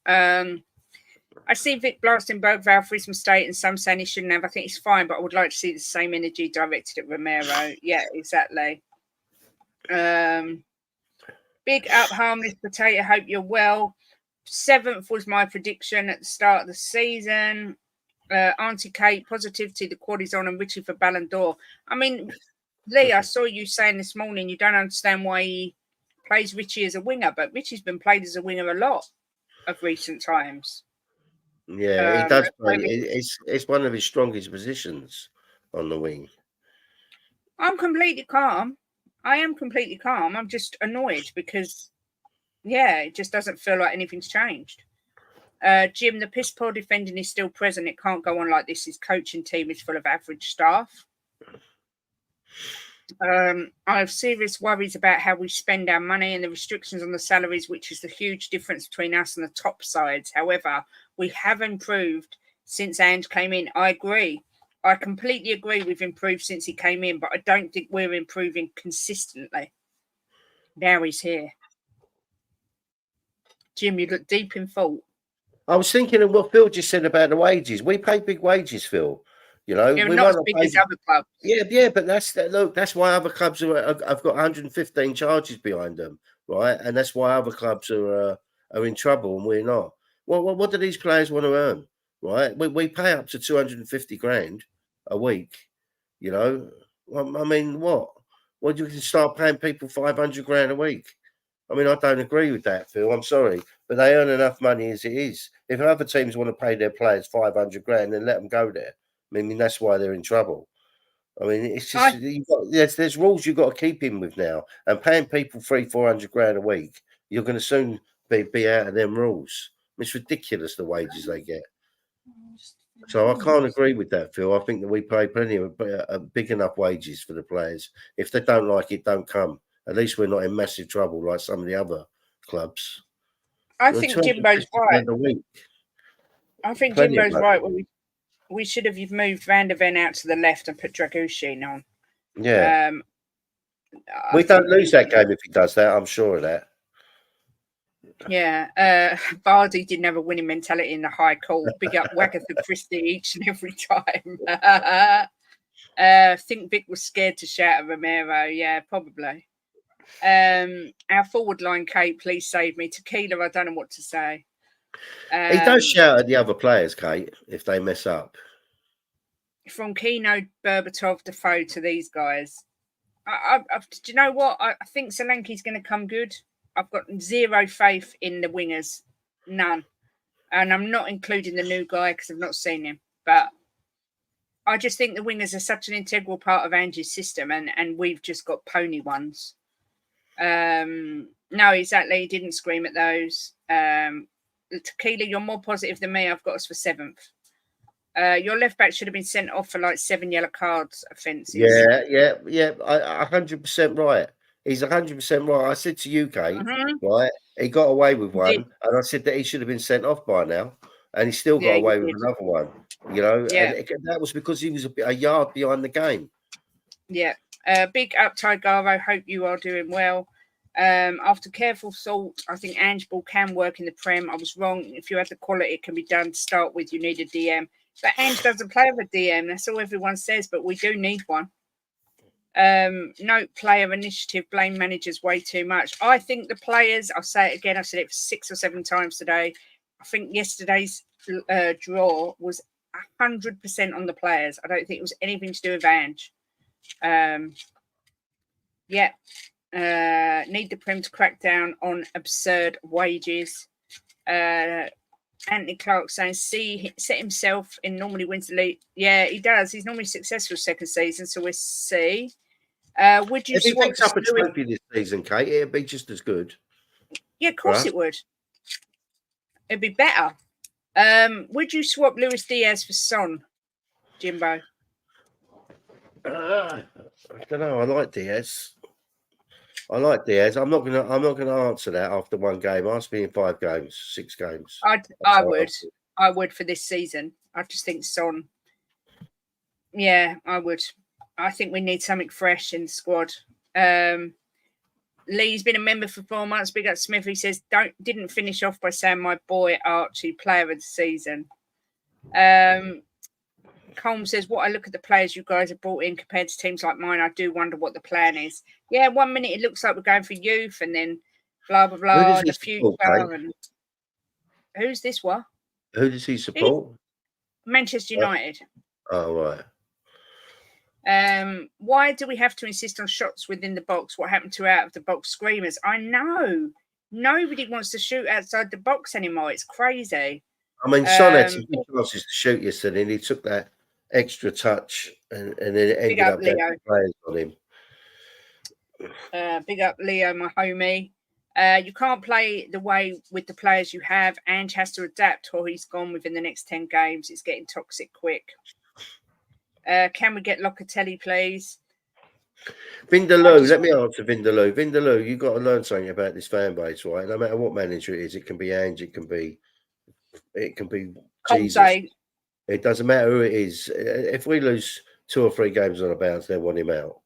I see Vic blasting Bergvall for his mistake and some saying he shouldn't have. I think it's fine, but I would like to see the same energy directed at Romero. Yeah, exactly. Big up, harmless potato. Hope you're well. 7th was my prediction at the start of the season. Auntie Kate, positivity, the quad is on, and Richie for Ballon d'Or. I mean, Lee, I saw you saying this morning you don't understand why he plays Richie as a winger, but Richie's been played as a winger a lot of recent times. Yeah, he does play. It's one of his strongest positions on the wing. I'm completely calm. I am completely calm. I'm just annoyed because, yeah, it just doesn't feel like anything's changed. Jim, the piss poor defending is still present. It can't go on like this. His coaching team is full of average staff. I have serious worries about how we spend our money and the restrictions on the salaries, which is the huge difference between us and the top sides. However, we have improved since Ange came in. I agree. I completely agree we've improved since he came in, but I don't think we're improving consistently. Now he's here. Jim, you look deep in thought. I was thinking of what Phil just said about the wages. We pay big wages, Phil. You know, They're we not might as not big pay. as other clubs. Yeah, but that's why other clubs have got 115 charges behind them, right? And that's why other clubs are in trouble and we're not. Well, what do these players want to earn, right? We pay up to 250 grand a week. You know, well, I mean, what? Well, you can start paying people 500 grand a week. I mean, I don't agree with that, Phil. I'm sorry, but they earn enough money as it is. If other teams want to pay their players 500 grand, then let them go there. I mean, that's why they're in trouble. I mean, it's just there's rules you've got to keep in with now, and paying people 300-400 grand a week, you're going to soon be out of them rules. It's ridiculous the wages they get. So I can't agree with that, Phil. I think that we pay plenty of big enough wages for the players. If they don't like it, don't come. At least we're not in massive trouble like some of the other clubs. I think Jimbo's right. I think Jimbo's right. We should have moved Van der Ven out to the left and put Dragushin on. Yeah. We don't lose that game if he does that. I'm sure of that. Yeah. Vardy didn't have a winning mentality in the high court. Big up Wagatha Christie each and every time. I think Vic was scared to shout at Romero. Yeah, probably. Our forward line, Kate, please save me. Tequila, I don't know what to say. He does shout at the other players, Kate, if they mess up. From Kino, Berbatov, Defoe to these guys. Do you know what? I think Solanke's going to come good. I've got zero faith in the wingers. None. And I'm not including the new guy because I've not seen him. But I just think the wingers are such an integral part of Ange's system and we've just got pony ones. No, exactly. He didn't scream at those. Tequila, you're more positive than me. I've got us for 7th. Your left back should have been sent off for like 7 yellow cards offences. Yeah. 100% right. He's 100% right. I said to you, Kate, right? He got away with one, and I said that he should have been sent off by now, and he still got away with another one. You know, and that was because he was a yard behind the game. Yeah. Big up, Tigaro. Hope you are doing well. After careful thought, I think Ange Ball can work in the Prem. I was wrong. If you had the quality, it can be done. To start with, you need a DM. But Ange doesn't play with a DM. That's all everyone says, but we do need one. Note player initiative, blame managers way too much. I think the players, I'll say it again, I've said it 6 or 7 times today. I think yesterday's draw was 100% on the players. I don't think it was anything to do with Ange. Need the Prem to crack down on absurd wages. Anthony Clark saying, set himself in, normally wins the league. Yeah, he does. He's normally successful second season, so we'll see. Would you If he swap picks up a Lewis? trophy this season, Kate, it'd be just as good. Yeah, of course Right. it would. It'd be better. Would you swap Luis Diaz for Son, Jimbo? I don't know. I like Diaz. I'm not gonna answer that after one game. Ask me in 5 games, 6 games. I would for this season. I just think Son. Yeah, I would. I think we need something fresh in the squad. Lee's been a member for 4 months. Big up Smith. He says didn't finish off by saying my boy Archie, player of the season. Colm says, what I look at the players you guys have brought in compared to teams like mine, I do wonder what the plan is. Yeah, 1 minute it looks like we're going for youth, and then blah blah blah, the future. And who's this? What? Who does he support? Manchester United. Oh, right. Why do we have to insist on shots within the box? What happened to out of the box screamers? I know. Nobody wants to shoot outside the box anymore. It's crazy. I mean, Son had some good chances to shoot yesterday, and he took that extra touch, and then it ended up getting players on him. Big up Leo, my homie. You can't play the way with the players you have. Ange has to adapt, or he's gone within the next 10 games. It's getting toxic quick. Can we get Locatelli, please? Vindaloo, let me answer Vindaloo. Vindaloo, you've got to learn something about this fan base, right? No matter what manager it is, it can be Ange, it can be Jesus. It doesn't matter who it is. If we lose 2 or 3 games on a bounce, they want him out.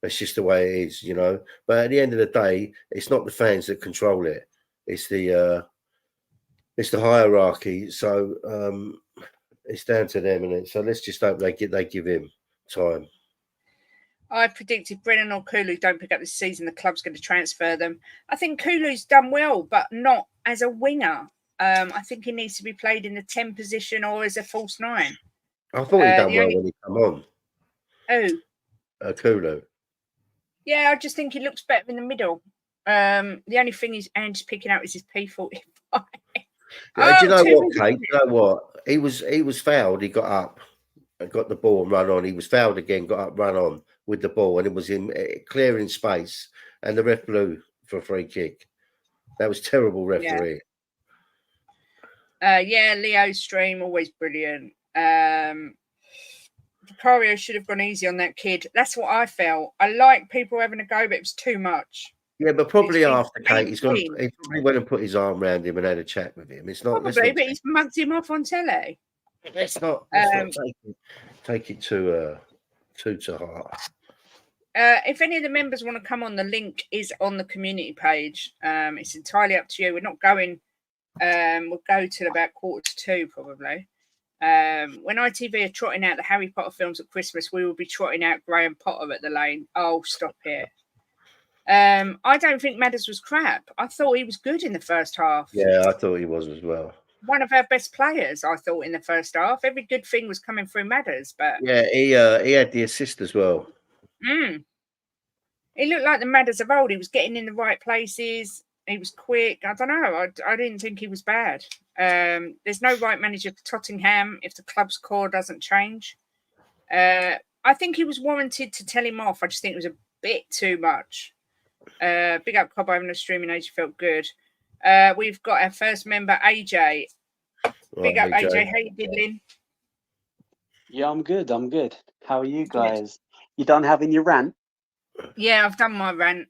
That's just the way it is, you know. But at the end of the day, it's not the fans that control it. It's the hierarchy. So it's down to them, and so let's just hope they give him time. I predicted Brennan or Kulu don't pick up this season. The club's going to transfer them. I think Kulu's done well, but not as a winger. I think he needs to be played in the 10 position or as a false 9. I thought he done well when he come on. Who? Kulu. Yeah, I just think he looks better in the middle. The only thing he's picking out is his P45. Do you know what, Kate? Do you know what? He was fouled. He got up and got the ball and run on. He was fouled again, got up, run on with the ball, and it was him clearing space, and the ref blew for a free kick. That was terrible referee. Yeah, Leo's stream, always brilliant. Vicario should have gone easy on that kid. That's what I felt. I like people having a go, but it was too much. Yeah, but probably after Kate, he probably went and put his arm around him and had a chat with him. It's not probably, but he's mugged him off on telly. Let's not take it too to heart. If any of the members want to come on, the link is on the community page. It's entirely up to you. We're not going. We'll go till about 1:45 probably. When ITV are trotting out the Harry Potter films at Christmas, we will be trotting out Graham Potter at the lane. Oh, stop it. I don't think Madders was crap. I thought he was good in the first half. Yeah, I thought he was as well. One of our best players, I thought, in the first half. Every good thing was coming through Madders, but yeah, he had the assist as well. He looked like the Madders of old. He was getting in the right places. He was quick. I don't know. I didn't think he was bad. There's no right manager for Tottenham if the club's core doesn't change. I think he was warranted to tell him off. I just think it was a bit too much. Big up Cobb having a streaming age. Felt good. We've got our first member, AJ. Big up, AJ. How you diddling? Yeah, I'm good. How are you guys? You done having your rant? Yeah, I've done my rant.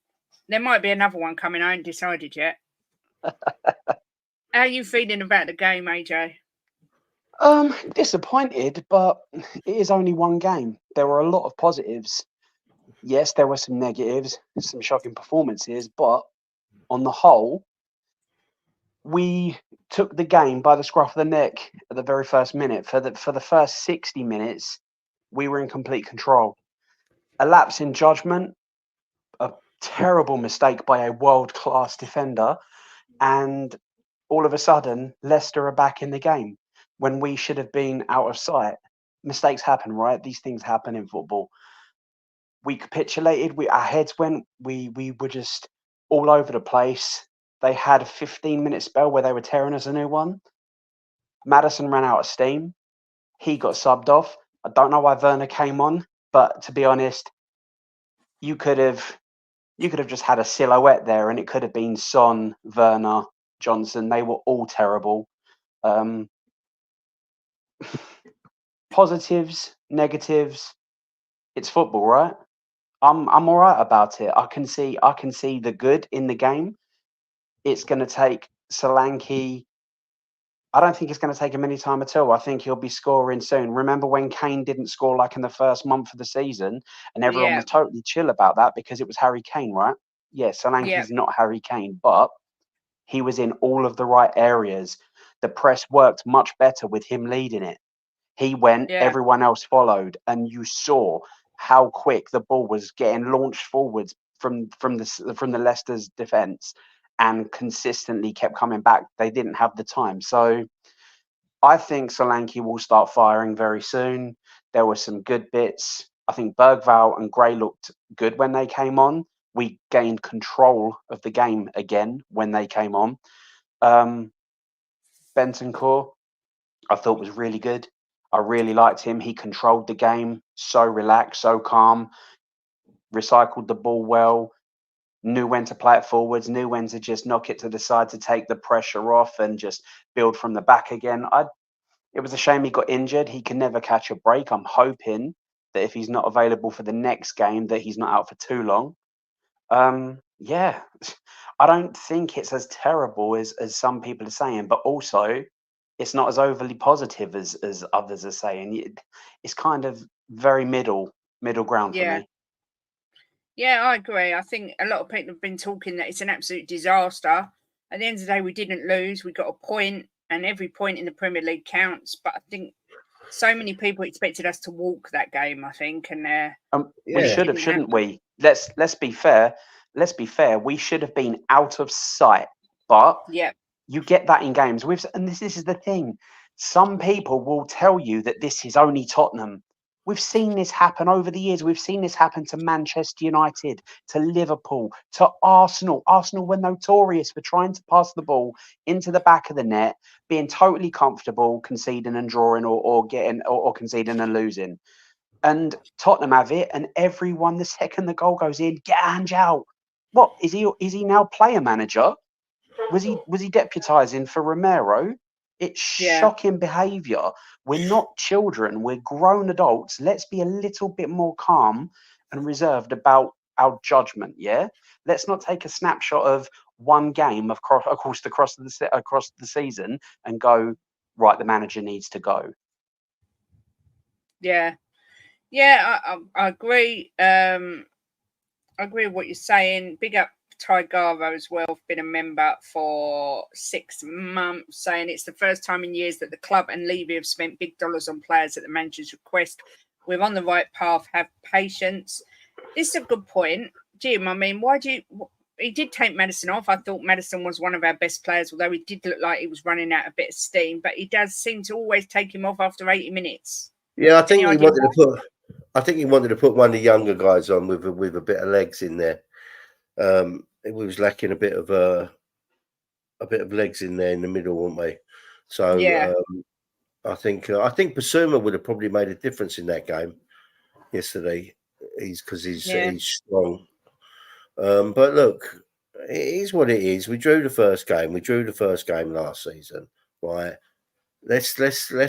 There might be another one coming. I ain't decided yet. How are you feeling about the game, AJ? Disappointed, but it is only one game. There were a lot of positives. Yes, there were some negatives, some shocking performances, but on the whole, we took the game by the scruff of the neck at the very first minute. For the first 60 minutes, we were in complete control. A lapse in judgment, a terrible mistake by a world-class defender, and all of a sudden, Leicester are back in the game when we should have been out of sight. Mistakes happen, right? These things happen in football. we capitulated. Our heads went. We were just all over the place. They had a 15-minute spell where they were tearing us a new one. Maddison ran out of steam. He got subbed off. I don't know why Werner came on, but to be honest, you could have just had a silhouette there, and it could have been Son, Werner, Johnson. They were all terrible. Positives, negatives. It's football, right? I'm all right about it. I can see the good in the game. It's going to take Solanke. I don't think it's going to take him any time at all. I think he'll be scoring soon. Remember when Kane didn't score like in the first month of the season, and everyone was totally chill about that because it was Harry Kane, right? Yeah, Solanke's not Harry Kane, but he was in all of the right areas. The press worked much better with him leading it. He went, everyone else followed, and you saw how quick the ball was getting launched forwards from the Leicester's defence, and consistently kept coming back. They didn't have the time. So I think Solanke will start firing very soon. There were some good bits. I think Bergvall and Gray looked good when they came on. We gained control of the game again when they came on. Bentancur, I thought was really good. I really liked him. He controlled the game, so relaxed, so calm, recycled the ball well, knew when to play it forwards, knew when to just knock it to the side to take the pressure off and just build from the back again. It was a shame he got injured. He can never catch a break. I'm hoping that if he's not available for the next game, that he's not out for too long. Yeah, I don't think it's as terrible as some people are saying, but also it's not as overly positive as others are saying. It's kind of very middle ground for me. Yeah, I agree. I think a lot of people have been talking that it's an absolute disaster. At the end of the day, we didn't lose. We got a point, and every point in the Premier League counts. But I think so many people expected us to walk that game, I think. And we should have, shouldn't we? Let's be fair. Let's be fair. We should have been out of sight. But you get that in games. And this is the thing. Some people will tell you that this is only Tottenham. We've seen this happen over the years. We've seen this happen to Manchester United, to Liverpool, to Arsenal. Arsenal were notorious for trying to pass the ball into the back of the net, being totally comfortable, conceding and drawing, or conceding and losing. And Tottenham have it, and everyone, the second the goal goes in, get Ange out. What is he? Is he now player manager? Was he deputising for Romero? It's shocking behaviour. We're not children. We're grown adults. Let's be a little bit more calm and reserved about our judgment. Yeah. Let's not take a snapshot of one game across the season and go, right, the manager needs to go. Yeah, I agree. I agree with what you're saying. Big up Tigara as well. Been a member for 6 months, saying it's the first time in years that the club and Levy have spent big dollars on players at the manager's request. We're on the right path. Have patience. This is a good point, Jim. I mean, he did take Maddison off. I thought Maddison was one of our best players, although he did look like he was running out a bit of steam. But he does seem to always take him off after 80 minutes. Yeah, I think he wanted to put one of the younger guys on with a bit of legs in there. We was lacking a bit of legs in there in the middle, weren't we? So I think Basuma would have probably made a difference in that game yesterday. He's strong. But look, it is what it is. We drew the first game. We drew the first game last season, right? Let's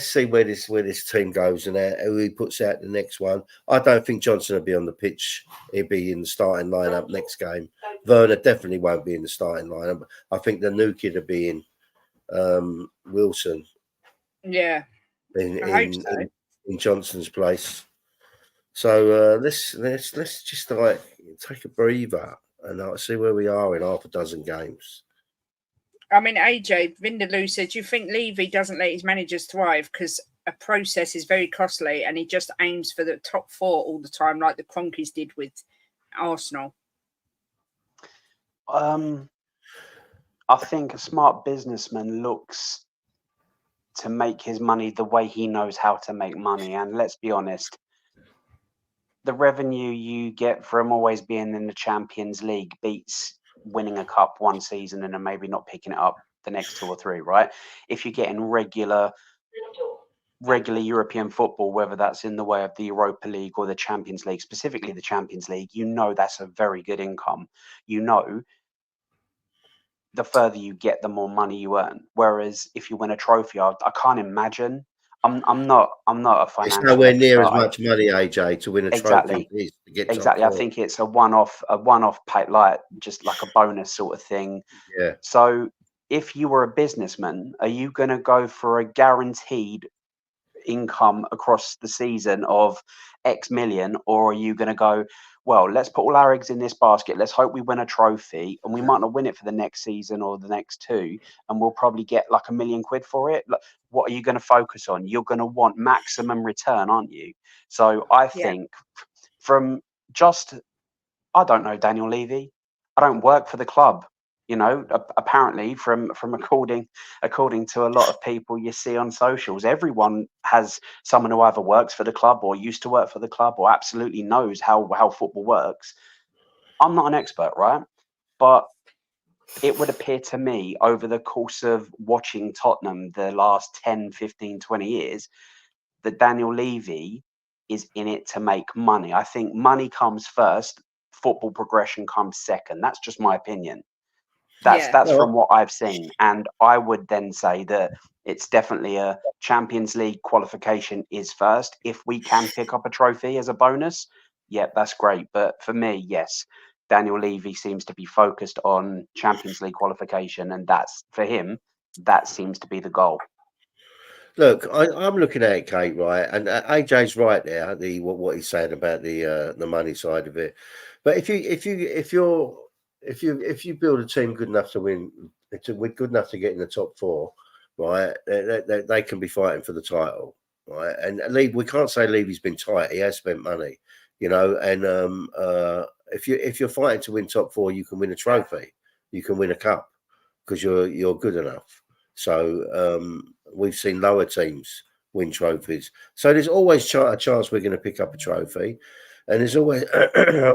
see where this team goes and who he puts out the next one. I don't think Johnson will be on the pitch. He'll be in the starting lineup next game. Werner definitely won't be in the starting lineup. I think the new kid will be in Wilson. Yeah, in Johnson's place. So let's just like take a breather and see where we are in half a dozen games. I mean, AJ Vindaloo said, do you think Levy doesn't let his managers thrive because a process is very costly and he just aims for the top 4 all the time, like the Cronkies did with Arsenal? I think a smart businessman looks to make his money the way he knows how to make money. And let's be honest, the revenue you get from always being in the Champions League beats winning a cup one season and then maybe not picking it up the next 2 or 3, right? If you're getting regular European football, whether that's in the way of the Europa League or the Champions League, specifically the Champions League, that's a very good income. The further you get, the more money you earn. Whereas if you win a trophy, I can't imagine. I'm not a financial It's nowhere near expert. as much money, AJ, to win a trophy as it is to get Exactly. top I four. think it's a one-off pay, like just like a bonus sort of thing. Yeah. So if you were a businessman, are you going to go for a guaranteed income across the season of X million, or are you going to go, well, let's put all our eggs in this basket, let's hope we win a trophy, and we might not win it for the next season or the next 2, and we'll probably get like £1 million for it? Like, what are you going to focus on? You're going to want maximum return, aren't you? So I think from just, I don't know, Daniel Levy, I don't work for the club. Apparently from according to a lot of people you see on socials, everyone has someone who either works for the club or used to work for the club or absolutely knows how football works. I'm not an expert, right? But it would appear to me over the course of watching Tottenham the last 10, 15, 20 years that Daniel Levy is in it to make money. I think money comes first, football progression comes second. That's just my opinion. That's from what I've seen. And I would then say that it's definitely a Champions League qualification is first. If we can pick up a trophy as a bonus, that's great. But for me, yes, Daniel Levy seems to be focused on Champions League qualification. And that's, for him, that seems to be the goal. Look, I'm looking at it, Kate, right? And AJ's right there. What he's saying about the money side of it. But if you build a team good enough to win, good enough to get in the top 4, right? They can be fighting for the title, right? And we can't say Levy's been tight. He has spent money, And if you're fighting to win top 4, you can win a trophy, you can win a cup because you're good enough. So we've seen lower teams win trophies. So there's always a chance we're going to pick up a trophy. And there's always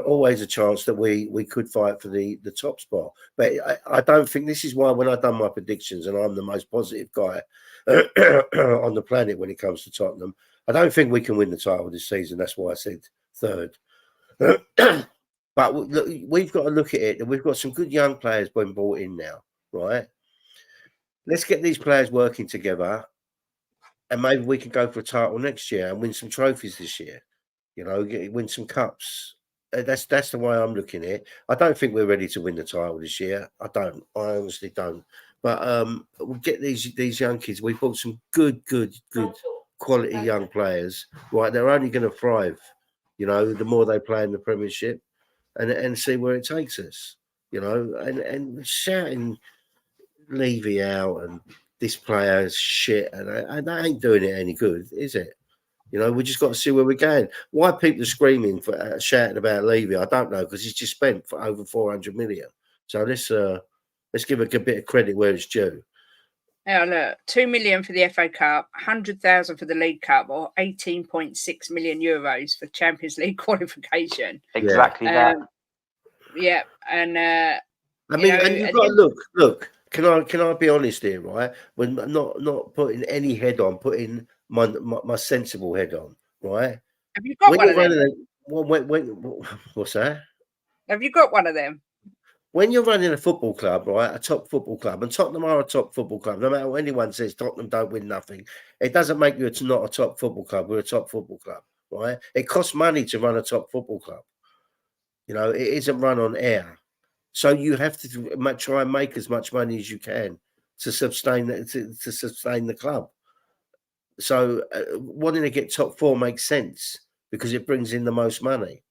always a chance that we could fight for the top spot. But I don't think, this is why when I've done my predictions, and I'm the most positive guy on the planet when it comes to Tottenham, I don't think we can win the title this season. That's why I said 3rd. But we've got to look at it, and we've got some good young players being brought in now, right? Let's get these players working together, and maybe we can go for a title next year and win some trophies this year. Win some cups. That's the way I'm looking at it. I don't think we're ready to win the title this year. I honestly don't. But we'll get these young kids. We've got some good quality young players. Right, they're only going to thrive. The more they play in the Premiership, and see where it takes us. And shouting Levy out and this player's shit, and that ain't doing it any good, is it? We just got to see where we're going. Why people are screaming for shouting about Levy, I don't know, because he's just spent for over 400 million. So let's give a bit of credit where it's due. Now look, 2 million for the FA Cup, 100,000 for the League Cup, or 18.6 million euros for Champions League qualification. Exactly that. Yeah, and I mean, and you've got to look. Can I be honest here, right? When not putting any head on, putting my sensible head on, right? Have you got one of them? What's that? Have you got one of them? When you're running a football club, right, a top football club, and Tottenham are a top football club, no matter what anyone says, Tottenham don't win nothing. It doesn't make you not a top football club. We're a top football club, right? It costs money to run a top football club. It isn't run on air. So you have to try and make as much money as you can to sustain the club. So wanting to get top 4 makes sense because it brings in the most money.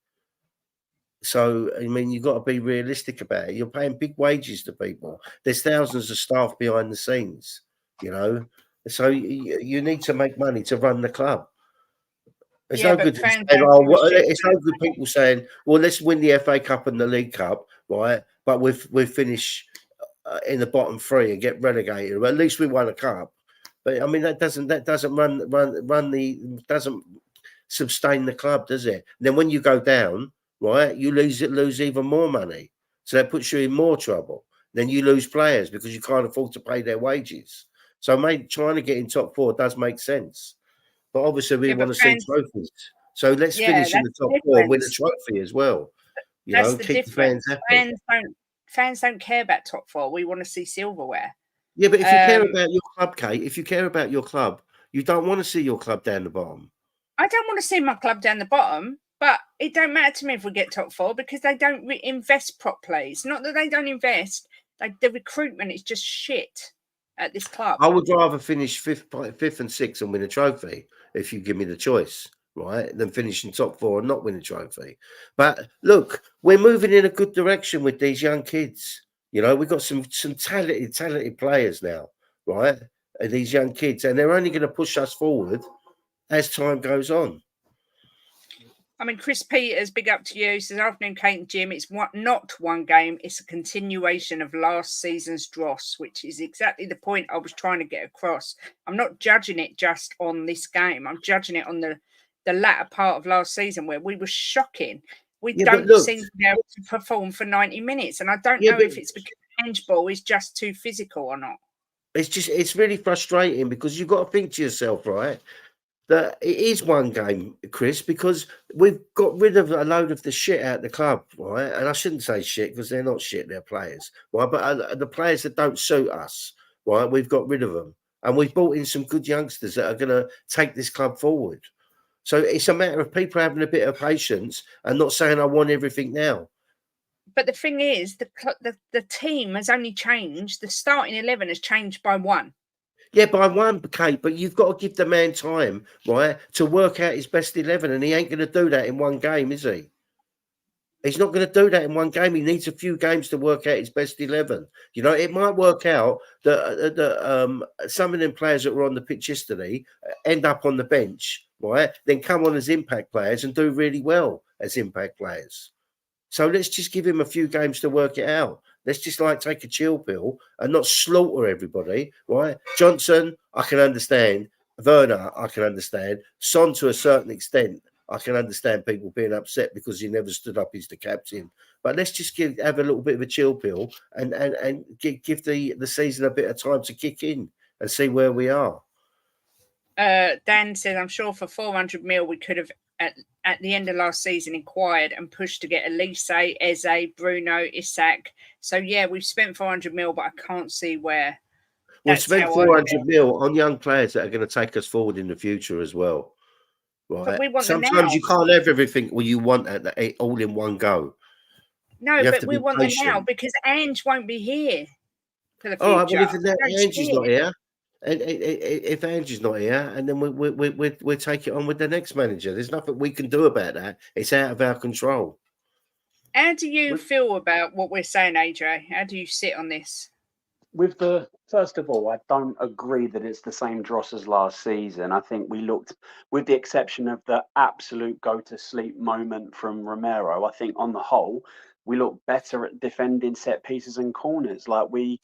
So, I mean, you've got to be realistic about it. You're paying big wages to people. There's thousands of staff behind the scenes, So you need to make money to run the club. It's no good people saying, well, let's win the FA Cup and the League Cup, right? But we'll finish in the bottom 3 and get relegated. Well, at least we won a cup. But I mean, that doesn't sustain the club, does it? And then when you go down, right, you lose even more money. So that puts you in more trouble. Then you lose players because you can't afford to pay their wages. So, mate, trying to get in top four does make sense. But obviously, we Yeah, but want to see fans, trophies. So let's yeah, finish in the that's top the four and win a difference. trophy as well. You That's know, the keep the fans difference. happy. Fans don't care about top four. We want to see silverware. Yeah, but if you care Um, about your club, Kate, if you care about your club, you don't want to see your club down the bottom. I don't want to see my club down the bottom, but it don't matter to me if we get top four because they don't invest properly. It's not that they don't invest; the recruitment is just shit at this club. I would rather finish fifth and sixth and win a trophy if you give me the choice, right? Than finish in top four and not win a trophy. But look, we're moving in a good direction with these young kids. You know, we've got some talented players now, right? These young kids, and they're only going to push us forward as time goes on. I mean, Chris Peters, big up to you. Says, afternoon, Kate and Jim. It's not one game. It's a continuation of last season's dross, which is exactly the point I was trying to get across. I'm not judging it just on this game. I'm judging it on the latter part of last season where we were shocking. We Yeah, but don't look, seem to be able to perform for 90 minutes. And I don't yeah, know but if it's because handball is just too physical or not. it's really frustrating because you've got to think to yourself, right? That it is one game, Chris, because we've got rid of a load of the shit out of the club, right? And I shouldn't say shit because they're not shit, they're players, right? But the players that don't suit us, right, we've got rid of them. And we've brought in some good youngsters that are going to take this club forward. So it's a matter of people having a bit of patience and not saying, I want everything now. But the thing is, the team has only changed. The starting 11 has changed by one. Yeah, by one, Kate, but you've got to give the man time, right, to work out his best 11. And he ain't going to do that in one game, is he? He's not going to do that in one game. He needs a few games to work out his best 11. You know, it might work out that some of them players that were on the pitch yesterday end up on the bench, right? Then come on as impact players and do really well as impact players. So let's just give him a few games to work it out. Let's just take a chill pill and not slaughter everybody, right? Johnson, I can understand. Werner, I can understand. Son, to a certain extent, I can understand people being upset because he never stood up as the captain. But let's just have a little bit of a chill pill and give the season a bit of time to kick in and see where we are. Dan said, I'm sure for 400 mil we could have at the end of last season inquired and pushed to get Elise, Eze, Bruno, Isak. So yeah, we've spent 400 mil, but I can't see where. We've spent 400 mil on young players that are going to take us forward in the future as well. Right. But we want them Sometimes now. you can't have everything you want all in one go. No, but we want them now because Ange won't be here for the future. All right, well, if Ange is not here, and if Ange is not here, and then we'll take it on with the next manager. There's nothing we can do about that. It's out of our control. How do you feel about what we're saying, AJ? How do you sit on this? First of all, I don't agree that it's the same dross as last season. I think we looked, with the exception of the absolute go-to-sleep moment from Romero, I think on the whole, we looked better at defending set pieces and corners. Like we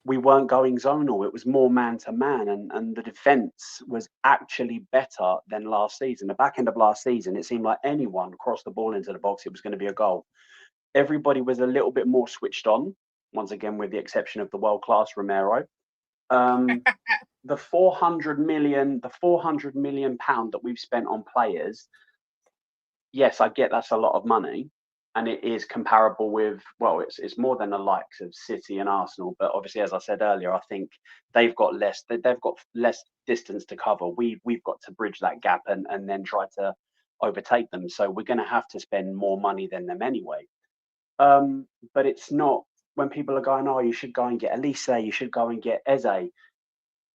weren't going zonal. It was more man-to-man, and the defence was actually better than last season. The back end of last season, it seemed like anyone crossed the ball into the box, it was going to be a goal. Everybody was a little bit more switched on. Once again, with the exception of the world-class Romero. The 400 million pound that we've spent on players, yes, I get that's a lot of money, and it is comparable with, well, it's more than the likes of City and Arsenal. But obviously, as I said earlier, I think they've got less distance to cover. We've got to bridge that gap and then try to overtake them. So we're going to have to spend more money than them anyway. But it's not. When people are going, oh, you should go and get Elise, you should go and get Eze.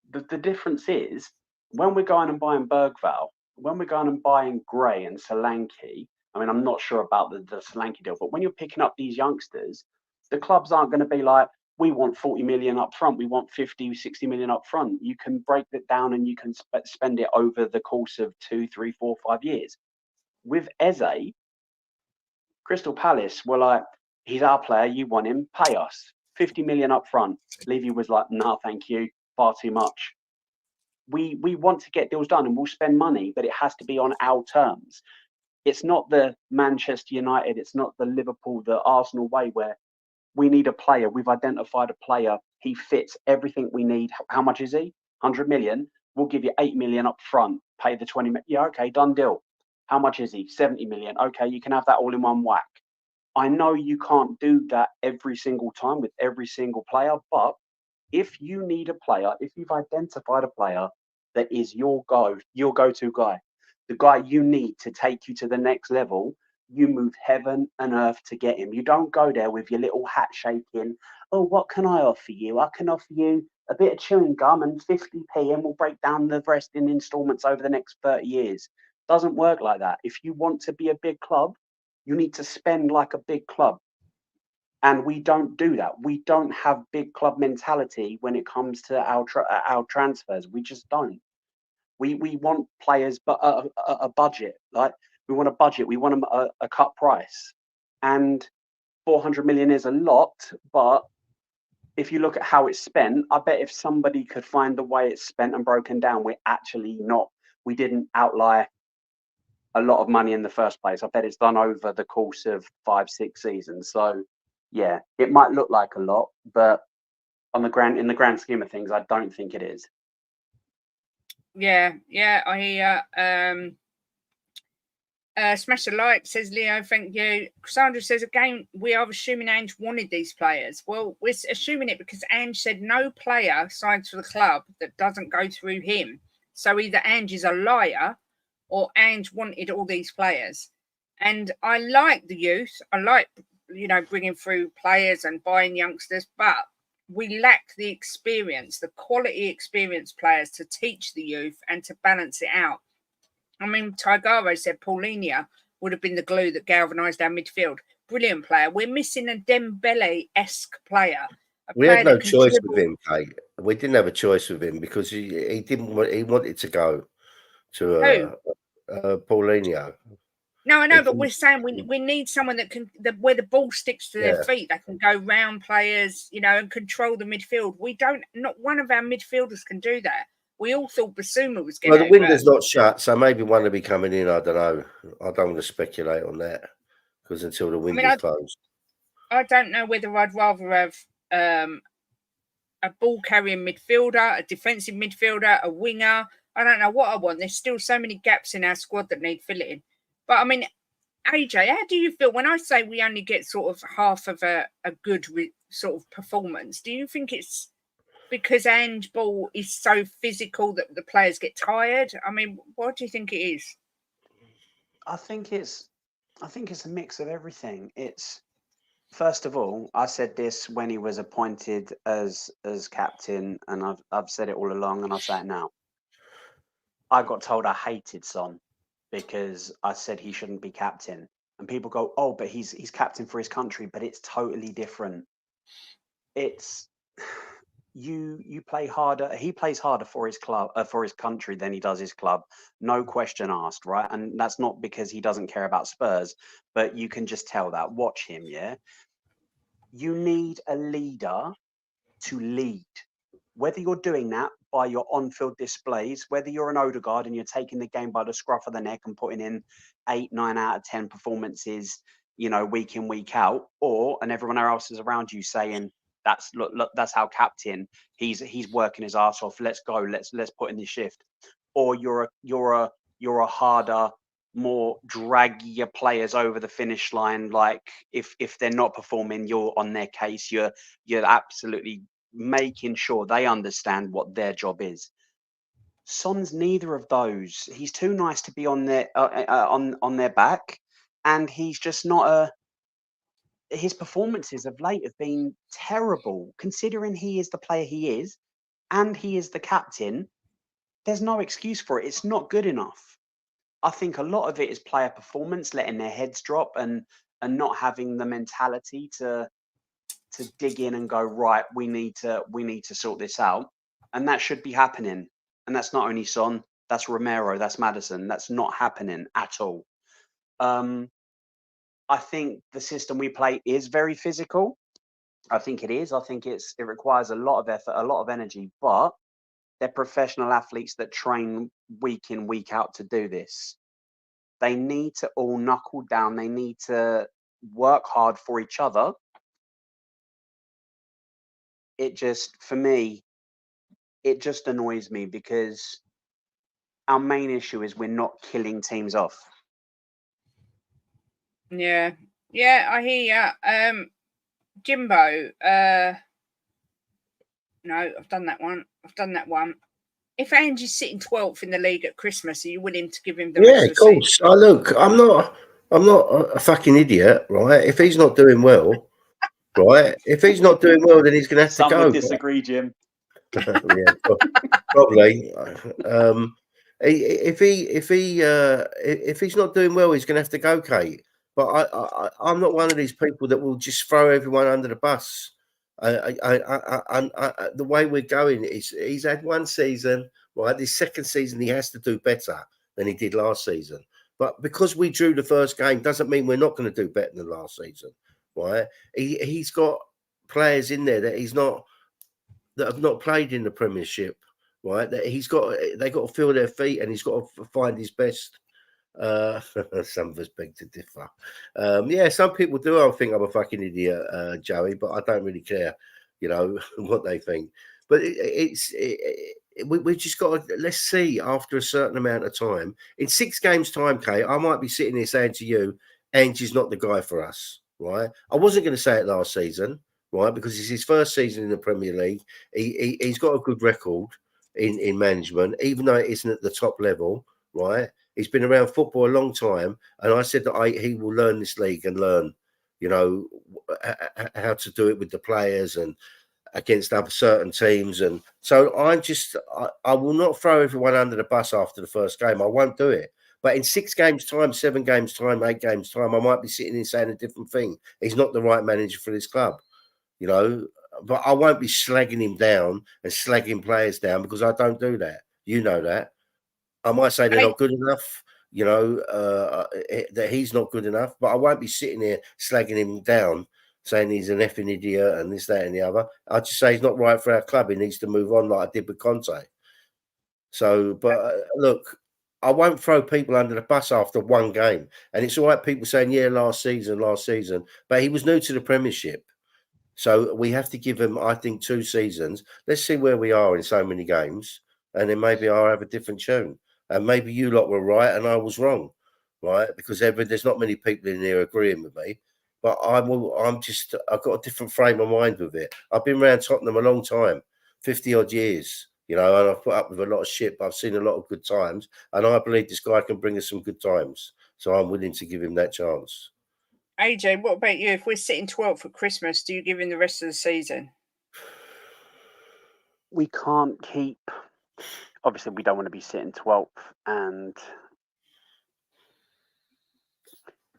The difference is when we're going and buying Bergvall, when we're going and buying Gray and Solanke, I mean, I'm not sure about the Solanke deal, but when you're picking up these youngsters, the clubs aren't going to be like, we want 40 million up front, we want 50, 60 million up front. You can break that down and you can spend it over the course of 2, 3, 4, 5 years. With Eze, Crystal Palace were like, he's our player, you want him, pay us 50 million up front. Levy was like, nah, thank you, far too much. we want to get deals done and we'll spend money, but it has to be on our terms. It's not the Manchester United, it's not the Liverpool, the Arsenal way where we need a player. We've identified a player. He fits everything we need. How much is he? 100 million. We'll give you 8 million up front. Pay the 20 million. Yeah, okay, done deal. How much is he? 70 million. Okay, you can have that all in one whack. I know you can't do that every single time with every single player, but if you need a player, if you've identified a player that is your go-to guy, the guy you need to take you to the next level, you move heaven and earth to get him. You don't go there with your little hat shaking. Oh, what can I offer you? I can offer you a bit of chewing gum and 50p, and we'll break down the rest in installments over the next 30 years. Doesn't work like that. If you want to be a big club, you need to spend like a big club. And we don't do that. We don't have big club mentality when it comes to our transfers. We just don't. We want players, but a budget. Like we want a budget. We want them a cut price. And 400 million is a lot, but if you look at how it's spent, I bet if somebody could find the way it's spent and broken down, we didn't outlie a lot of money in the first place. I bet it's done over the course of 5-6 seasons. So yeah, it might look like a lot, but in the grand scheme of things, I don't think it is. Yeah, I hear. Smash a like, says Leo. Thank you. Cassandra says, again, we are assuming Ange wanted these players. Well, we're assuming it because Ange said no player signs for the club that doesn't go through him. So either Ange is a liar or Ange wanted all these players. And I like the youth. I like, bringing through players and buying youngsters, but we lack the experience, the quality experienced players to teach the youth and to balance it out. I mean, Tigaro said Paulinho would have been the glue that galvanised our midfield. Brilliant player. We're missing a Dembele-esque player. We had no choice with him, Kate. We didn't have a choice with him because he didn't want. He wanted to go to Paulinho. No, I know, but we're saying we need someone where the ball sticks to their feet. They can go round players, and control the midfield. Not one of our midfielders can do that. We all thought Basuma was going to. Well, the window's not shut, so maybe one will be coming in. I don't know. I don't want to speculate on that because until the window's closed. I don't know whether I'd rather have a ball-carrying midfielder, a defensive midfielder, a winger. I don't know what I want. There's still so many gaps in our squad that need filling. But, I mean, AJ, how do you feel when I say we only get sort of half of a good sort of performance? Do you think it's because Ange ball is so physical that the players get tired? I mean, what do you think it is? I think it's a mix of everything. It's, first of all, I said this when he was appointed as captain, and I've said it all along, and I'll say it now. I got told I hated Son because I said he shouldn't be captain, and people go, "Oh, but he's captain for his country," but it's totally different. It's you play harder. He plays harder for his club, for his country than he does his club. No question asked, right? And that's not because he doesn't care about Spurs, but you can just tell that. Watch him, yeah. You need a leader to lead. Whether you're doing that by your on-field displays, whether you're an Odegaard and you're taking the game by the scruff of the neck and putting in 8, 9 out of 10 performances, week in, week out, and everyone else is around you saying, look, that's how captain. He's working his ass off. Let's go. Let's put in the shift. Or you're a harder, more draggier players over the finish line. Like if they're not performing, you're on their case. You're absolutely making sure they understand what their job is. Son's neither of those. He's too nice to be on their on their back, and he's just not his performances of late have been terrible, considering he is the player he is, and he is the captain. There's no excuse for it. It's not good enough. I think a lot of it is player performance, letting their heads drop and not having the mentality to dig in and go, right, we need to sort this out. And that should be happening. And that's not only Son, that's Romero, that's Maddison. That's not happening at all. I think the system we play is very physical. I think it is. I think it requires a lot of effort, a lot of energy. But They're professional athletes that train week in, week out to do this. They need to all knuckle down. They need to work hard for each other. It just, for me, it just annoys me because our main issue is we're not killing teams off. Yeah, I hear you. Jimbo, no, I've done that one. If Angie's sitting 12th in the league at Christmas, are you willing to give him the rest of the course. season? Look, I'm not a fucking idiot, right? If he's not doing well, right? If he's not doing well, then he's going to have to go. Some would disagree, Jim. Yeah, probably. If he's not doing well, he's going to have to go, Kate. But I'm not one of these people that will just throw everyone under the bus. The way we're going is he's had one season, right? This second season, he has to do better than he did last season. But because we drew the first game, doesn't mean we're not going to do better than last season, right? He's got players in there that have not played in the Premiership, right? That they got to feel their feet, and he's got to find his best. Some of us beg to differ. Yeah, some people do. I think I'm a fucking idiot, Joey, but I don't really care, what they think. But we just got to, let's see, after a certain amount of time, in 6 games' time, Kate, I might be sitting here saying to you, Angie's not the guy for us, right? I wasn't going to say it last season, right? Because it's his first season in the Premier League. He's got a good record in management, even though it isn't at the top level, right? He's been around football a long time, and I said that he will learn this league and learn, how to do it with the players and against other certain teams. And so I will not throw everyone under the bus after the first game. I won't do it. But in 6 games' time, 7 games' time, 8 games' time, I might be sitting here saying a different thing. He's not the right manager for this club, But I won't be slagging him down and slagging players down because I don't do that. You know that. I might say they're not good enough, that he's not good enough, but I won't be sitting here slagging him down, saying he's an effing idiot and this, that, and the other. I just say he's not right for our club. He needs to move on, like I did with Conte. So, but look, I won't throw people under the bus after one game. And it's all right, people saying, yeah, last season, but he was new to the Premiership. So we have to give him, I think, 2 seasons. Let's see where we are in so many games, and then maybe I'll have a different tune. And maybe you lot were right and I was wrong, right? Because there's not many people in here agreeing with me. But I've got a different frame of mind with it. I've been around Tottenham a long time, 50 odd years, and I've put up with a lot of shit, but I've seen a lot of good times. And I believe this guy can bring us some good times. So I'm willing to give him that chance. AJ, what about you? If we're sitting 12th for Christmas, do you give him the rest of the season? We can't keep. Obviously, we don't want to be sitting 12th. And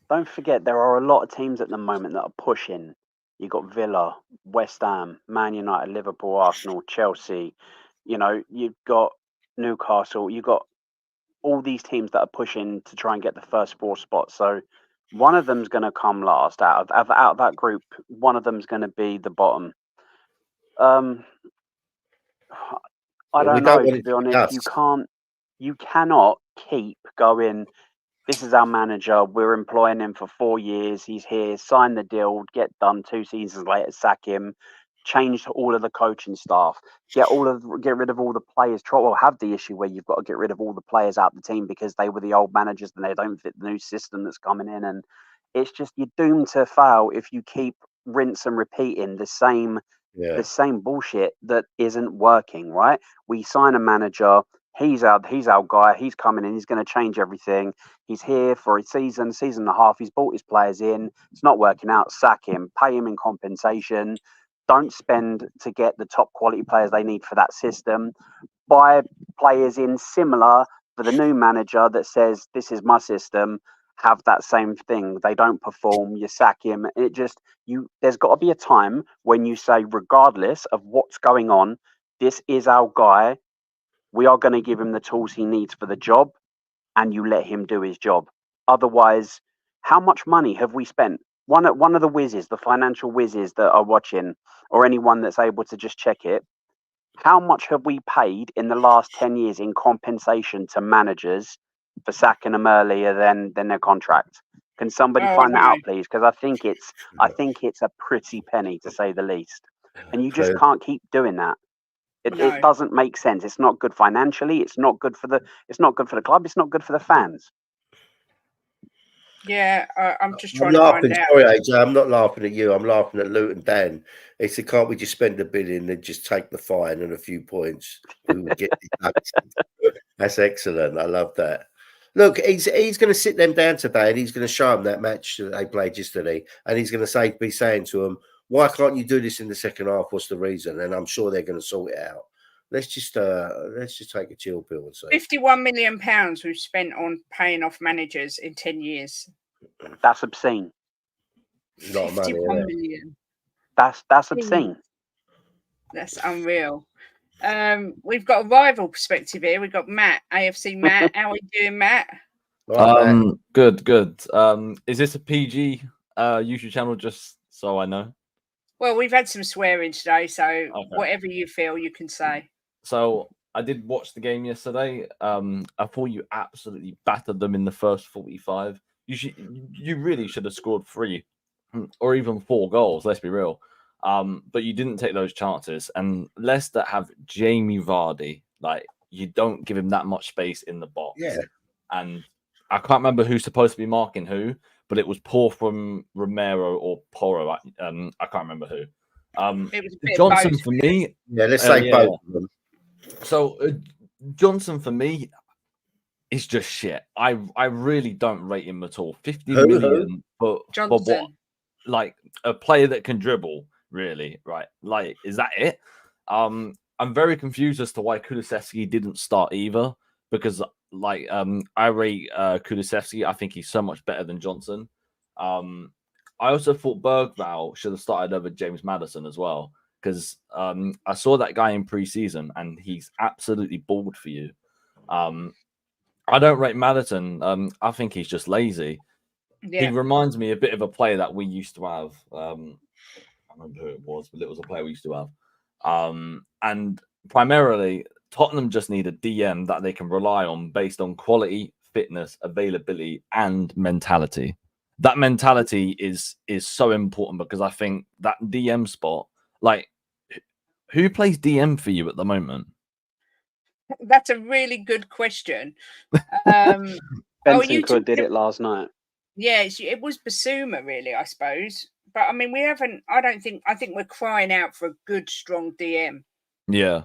don't forget, there are a lot of teams at the moment that are pushing. You've got Villa, West Ham, Man United, Liverpool, Arsenal, Chelsea. You've got Newcastle. You've got all these teams that are pushing to try and get the first 4 spots. So one of them's going to come last out of that group. One of them's going to be the bottom. I don't know, to be honest. You cannot keep going, this is our manager, we're employing him for 4 years, he's here, sign the deal, get done, 2 seasons later, sack him, change all of the coaching staff, get rid of all the players. Have the issue where you've got to get rid of all the players out of the team because they were the old managers and they don't fit the new system that's coming in. And it's just, you're doomed to fail if you keep rinse and repeating the same bullshit that isn't working, right? We sign a manager, he's our guy, he's coming in, he's going to change everything. He's here for a season and a half, he's brought his players in, it's not working out, sack him, pay him in compensation. Don't spend to get the top quality players they need for that system. Buy players in similar for the new manager that says, this is my system, have that same thing. They don't perform, you sack him. There's got to be a time when you say, regardless of what's going on, this is our guy. We are going to give him the tools he needs for the job, and you let him do his job. Otherwise, how much money have we spent? One of the whizzes, the financial whizzes that are watching, or anyone that's able to just check it, How much have we paid in the last 10 years in compensation to managers for sacking them earlier than their contract? Can somebody find that out, please? Because I think it's a pretty penny, to say the least. And you just can't keep doing that. It doesn't make sense. It's not good financially. It's not good for the club. It's not good for the fans. Yeah, I'm just trying to find out. Sorry, AJ, I'm not laughing at you. I'm laughing at Luton Dan. He said, "Can't we just spend $1 billion and just take the fine and a few points? We would get deducted." That's excellent. I love that. Look, he's going to sit them down today, and he's going to show them that match that they played yesterday, and he's going to be saying to them, "Why can't you do this in the second half? What's the reason?" And I'm sure they're going to sort it out. Let's just take a chill pill and see. £51 million we've spent on paying off managers in 10 years. That's obscene. A lot of money. 51 million. That's obscene. That's unreal. We've got a rival perspective here. We've got Matt, AFC Matt. How are you doing, Matt? Right, Good. Is this a PG YouTube channel? Just so I know. Well, we've had some swearing today, so whatever you feel, you can say. So I did watch the game yesterday. I thought you absolutely battered them in the first 45. You really should have scored 3 or even 4 goals. Let's be real. But you didn't take those chances. And Leicester have Jamie Vardy. Like, you don't give him that much space in the box. Yeah. And I can't remember who's supposed to be marking who, but it was poor from Romero or Porro. I can't remember who. It was a bit Johnson both. for me. Yeah, let's say both of them. So Johnson for me is just shit. I really don't rate him at all. 50 million for what? Like a player that can dribble, really, right? Like, is that it? I'm very confused as to why Kulusevski didn't start either, because I rate Kulusevski. I think he's so much better than Johnson. I also thought Bergvall should have started over James Maddison as well, because I saw that guy in pre-season and he's absolutely balled for you. I don't rate Maddison. I think he's just lazy. Yeah. He reminds me a bit of a player that we used to have. I can't remember who it was, but it was a player we used to have. And primarily, Tottenham just need a DM that they can rely on based on quality, fitness, availability, and mentality. That mentality is so important, because I think that DM spot, like, who plays DM for you at the moment? That's a really good question. Bentancur did it last night. Yeah, it was Basuma, really, I suppose. But I mean, we haven't. I think we're crying out for a good, strong DM. Yeah.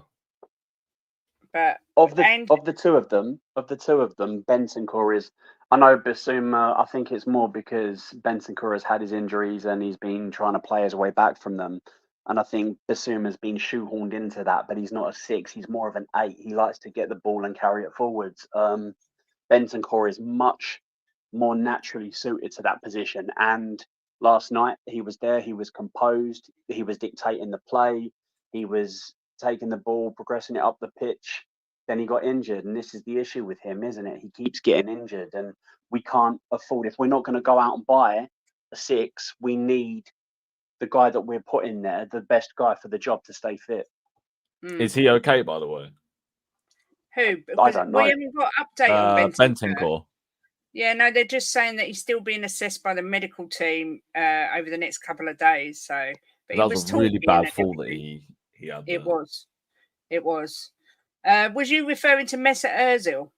But of the two of them, Bentancur is. I know Basuma. I think it's more because Bentancur has had his injuries and he's been trying to play his way back from them. And I think Basuma's been shoehorned into that, but he's not a 6. He's more of an 8. He likes to get the ball and carry it forwards. Bentancur is much more naturally suited to that position. And last night he was there. He was composed. He was dictating the play. He was taking the ball, progressing it up the pitch. Then he got injured, and this is the issue with him, isn't it? He keeps getting injured, and we can't afford. If we're not going to go out and buy a 6, we need the guy that we're putting there, the best guy for the job, to stay fit. Is he okay, by the way? Who? I don't know. We haven't got an update on Bentancur. Yeah, no, they're just saying that he's still being assessed by the medical team over the next couple of days. So, but that was a really bad fall that he had. It was. Was you referring to Mesut Ozil?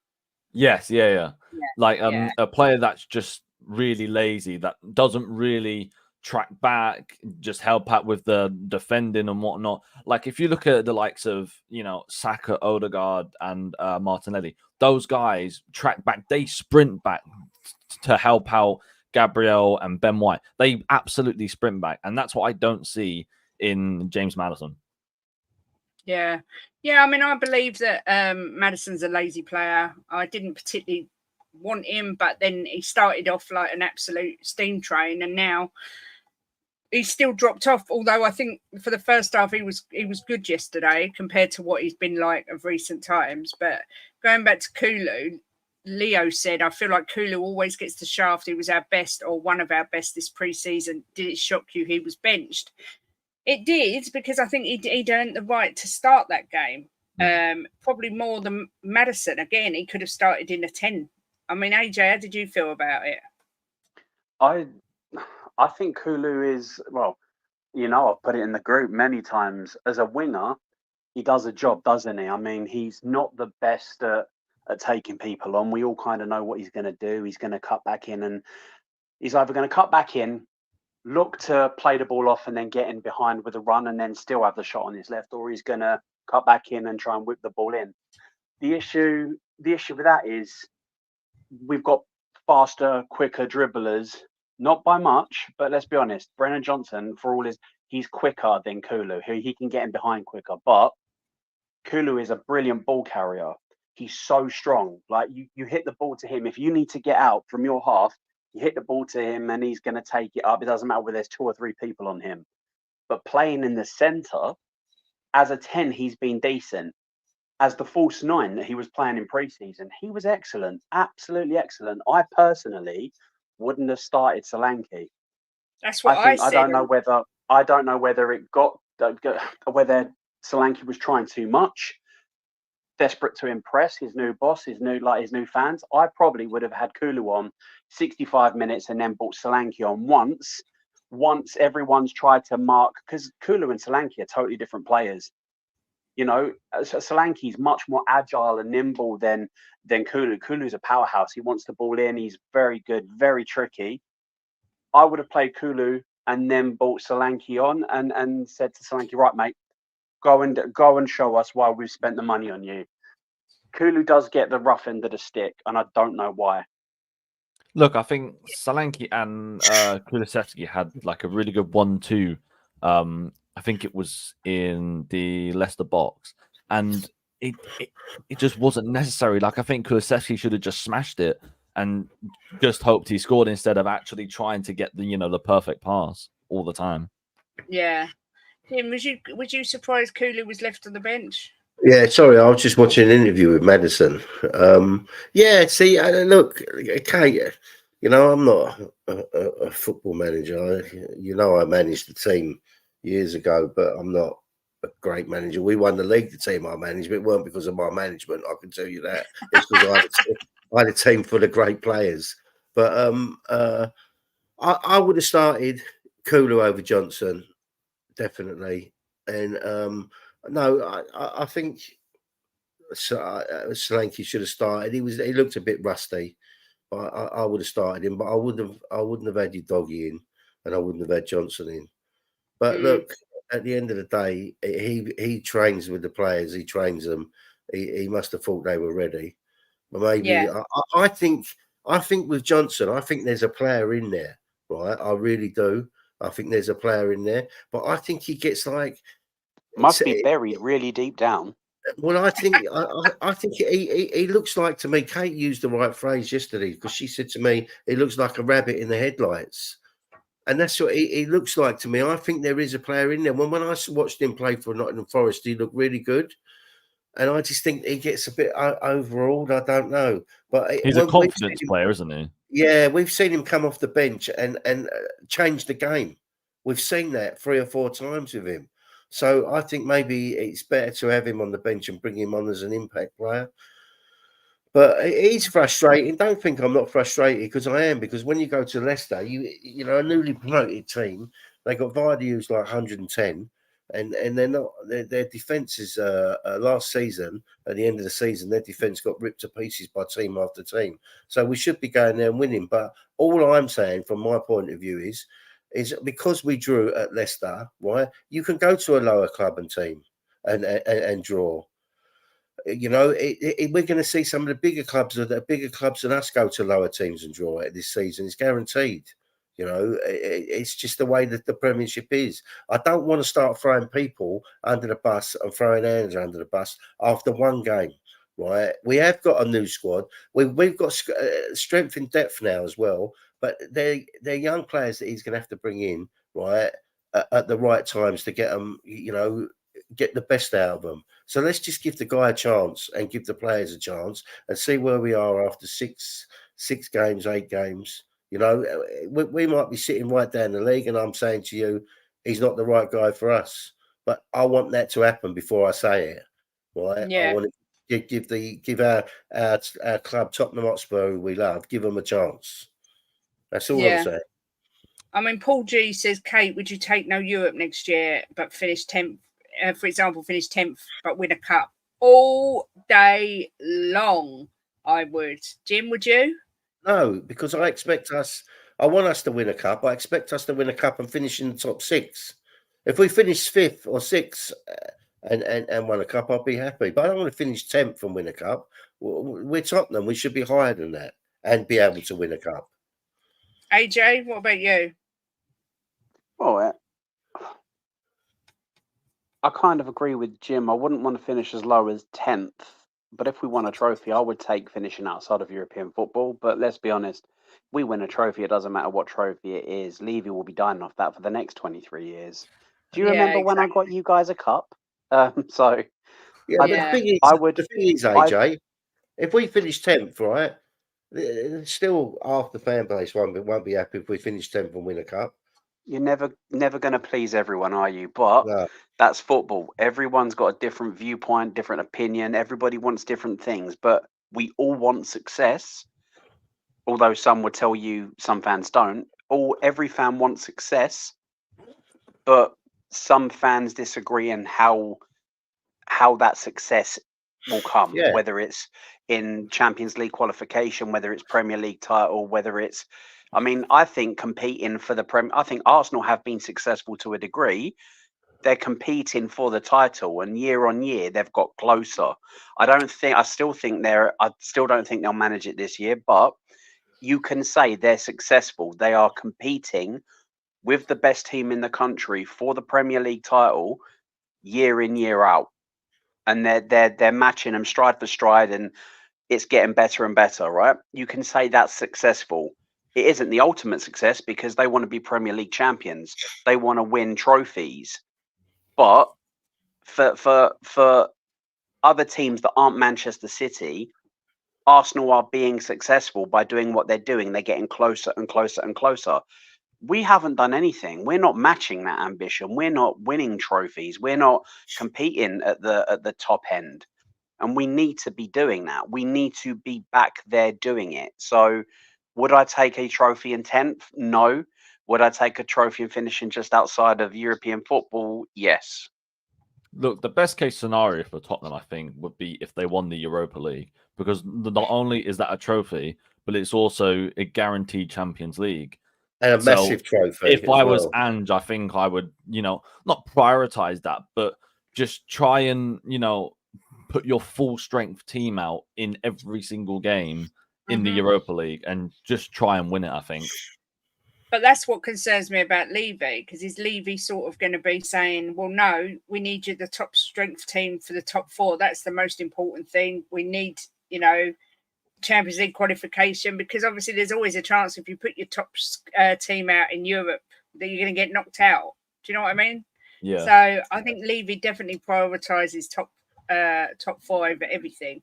Yes, yeah. Like a player that's just really lazy, that doesn't really track back, just help out with the defending and whatnot. Like, if you look at the likes of, Saka, Odegaard, and Martinelli, those guys track back, they sprint back to help out Gabriel and Ben White. They absolutely sprint back, and that's what I don't see in James Maddison. Yeah. I mean, I believe that Maddison's a lazy player. I didn't particularly want him, but then he started off like an absolute steam train, and now he's still dropped off. Although I think for the first half he was good yesterday compared to what he's been like of recent times. But going back to Kulu, Leo said, I feel like Kulu always gets the shaft. He was our best or one of our best this pre-season. Did it shock you he was benched? It did, because I think he'd earned the right to start that game. Probably more than Maddison. Again, he could have started in a 10. I mean, AJ, how did you feel about it? I think Kulu is, well, I've put it in the group many times. As a winger, he does a job, doesn't he? I mean, he's not the best at taking people on. We all kind of know what he's going to do. He's going to cut back in, and he's either going to cut back in, look to play the ball off and then get in behind with a run and then still have the shot on his left, or he's going to cut back in and try and whip the ball in. The issue with that is we've got faster, quicker dribblers, not by much, but let's be honest, Brennan Johnson, for all he's quicker than Kulu, who he can get in behind quicker, but Kulu is a brilliant ball carrier. He's so strong. Like you hit the ball to him. If you need to get out from your half, you hit the ball to him and he's going to take it up. It doesn't matter whether there's 2 or 3 people on him. But playing in the centre, as a 10, he's been decent. As the false 9 that he was playing in pre-season, he was excellent, absolutely excellent. I personally wouldn't have started Solanke. That's what I said. I don't know whether it got whether Solanke was trying too much, desperate to impress his new boss, his new fans. I probably would have had Kulu on 65 minutes and then brought Solanke on once everyone's tried to mark, because Kulu and Solanke are totally different players. Solanke's much more agile and nimble than Kulu. Kulu's a powerhouse. He wants the ball in. He's very good, very tricky. I would have played Kulu and then brought Solanke on and said to Solanke, right, mate, go and show us why we've spent the money on you. Kulu does get the rough end of the stick, and I don't know why. Look, I think Solanke and Kulusevski had like a really good 1-2. I think it was in the Leicester box, and it just wasn't necessary. Like, I think Kulusevski should have just smashed it and just hoped he scored instead of actually trying to get the perfect pass all the time. Yeah. Tim, was you surprised Kulu was left on the bench? Yeah, sorry, I was just watching an interview with Maddison. Yeah, see, look, okay, I'm not a football manager. I managed the team years ago, but I'm not a great manager. We won the league, the team I managed, but it weren't because of my management, I can tell you that. It's because I had a team full of great players. But I would have started Kulu over Johnson, definitely. And no, I think Solanke should have started. He looked a bit rusty, but I would have started him. But I wouldn't have had your doggy in, and I wouldn't have had Johnson in. But look, at the end of the day, he trains with the players. He trains them. He must have thought they were ready. But maybe I think with Johnson, I think there's a player in there, right? I really do. I think there's a player in there, but I think he gets like must be buried really deep down. Well, I think he looks like, to me, Kate used the right phrase yesterday, because she said to me, he looks like a rabbit in the headlights. And that's what he looks like to me. I think there is a player in there. When I watched him play for Nottingham Forest, he looked really good. And I just think he gets a bit overawed. I don't know. But he's a confidence player, isn't he? Yeah, we've seen him come off the bench and change the game. We've seen that 3 or 4 times with him. So I think maybe it's better to have him on the bench and bring him on as an impact player. But it's frustrating. Don't think I'm not frustrated, because I am. Because when you go to Leicester, you know, a newly promoted team, they got Vardy, who's like 110, and they're not. Their defence is last season, at the end of the season, their defence got ripped to pieces by team after team. So we should be going there and winning. But all I'm saying, from my point of view, is because we drew at Leicester, right? You can go to a lower club and team and draw. You know, we're going to see some of the bigger clubs than us go to lower teams and draw it this season. It's guaranteed. You know, it's just the way that the Premiership is. I don't want to start throwing people under the bus and throwing hands under the bus after one game, right? We have got a new squad. We've got strength in depth now as well, but they're young players that he's going to have to bring in, right, at the right times to get them, you know, get the best out of them. So let's just give the guy a chance and give the players a chance and see where we are after six games, 8 games. You know, we might be sitting right down the league, and I'm saying to you, he's not the right guy for us. But I want that to happen before I say it. Right? Yeah. I want to give our club, Tottenham Hotspur, who we love, give them a chance. That's all I'm saying. I mean, Paul G says, Kate, would you take no Europe next year, but finish 10th? For example, finish 10th, but win a cup all day long. I would. Jim, would you? No, because I want us to win a cup. I expect us to win a cup and finish in the top 6. If we finish 5th or 6th and win a cup, I'll be happy. But I don't want to finish 10th and win a cup. We're Tottenham. We should be higher than that and be able to win a cup. AJ, what about you? Well, I kind of agree with Jim. I wouldn't want to finish as low as 10th. But if we won a trophy, I would take finishing outside of European football. But let's be honest, we win a trophy, it doesn't matter what trophy it is. Levy will be dying off that for the next 23 years. Do you remember when I got you guys a cup? So, yeah, the thing is, AJ, if we finish 10th, right, still half the fan base won't be happy if we finish 10th and win a cup. You're never going to please everyone, are you? But that's football. Everyone's got a different viewpoint, different opinion. Everybody wants different things, but we all want success. Although some would tell you some fans don't. Every fan wants success, but some fans disagree on how that success will come. Yeah. Whether it's in Champions League qualification, whether it's Premier League title, whether it's I mean, I think competing for the I think Arsenal have been successful to a degree. They're competing for the title, and year on year they've got closer. I still don't think they'll manage it this year, but you can say they're successful. They are competing with the best team in the country for the Premier League title year in, year out. And they're matching them stride for stride, and it's getting better and better, right? You can say that's successful. It isn't the ultimate success because they want to be Premier League champions. They want to win trophies. But for other teams that aren't Manchester City, Arsenal are being successful by doing what they're doing. They're getting closer and closer and closer. We haven't done anything. We're not matching that ambition. We're not winning trophies. We're not competing at the top end. And we need to be doing that. We need to be back there doing it. So would I take a trophy in 10th? No. Would I take a trophy and finishing just outside of European football? Yes. Look, the best case scenario for Tottenham, I think, would be if they won the Europa League, because not only is that a trophy, but it's also a guaranteed Champions League. And a massive trophy. If I was Ange, I think I would, not prioritize that, but just try and, put your full strength team out in every single game in the Europa League and just try and win it, I think. But that's what concerns me about Levy, because is Levy sort of going to be saying, well, no, we need you the top strength team for the top 4. That's the most important thing. We need, Champions League qualification, because obviously there's always a chance if you put your top team out in Europe that you're going to get knocked out. Do you know what I mean? Yeah. So I think Levy definitely prioritises top 4 over everything.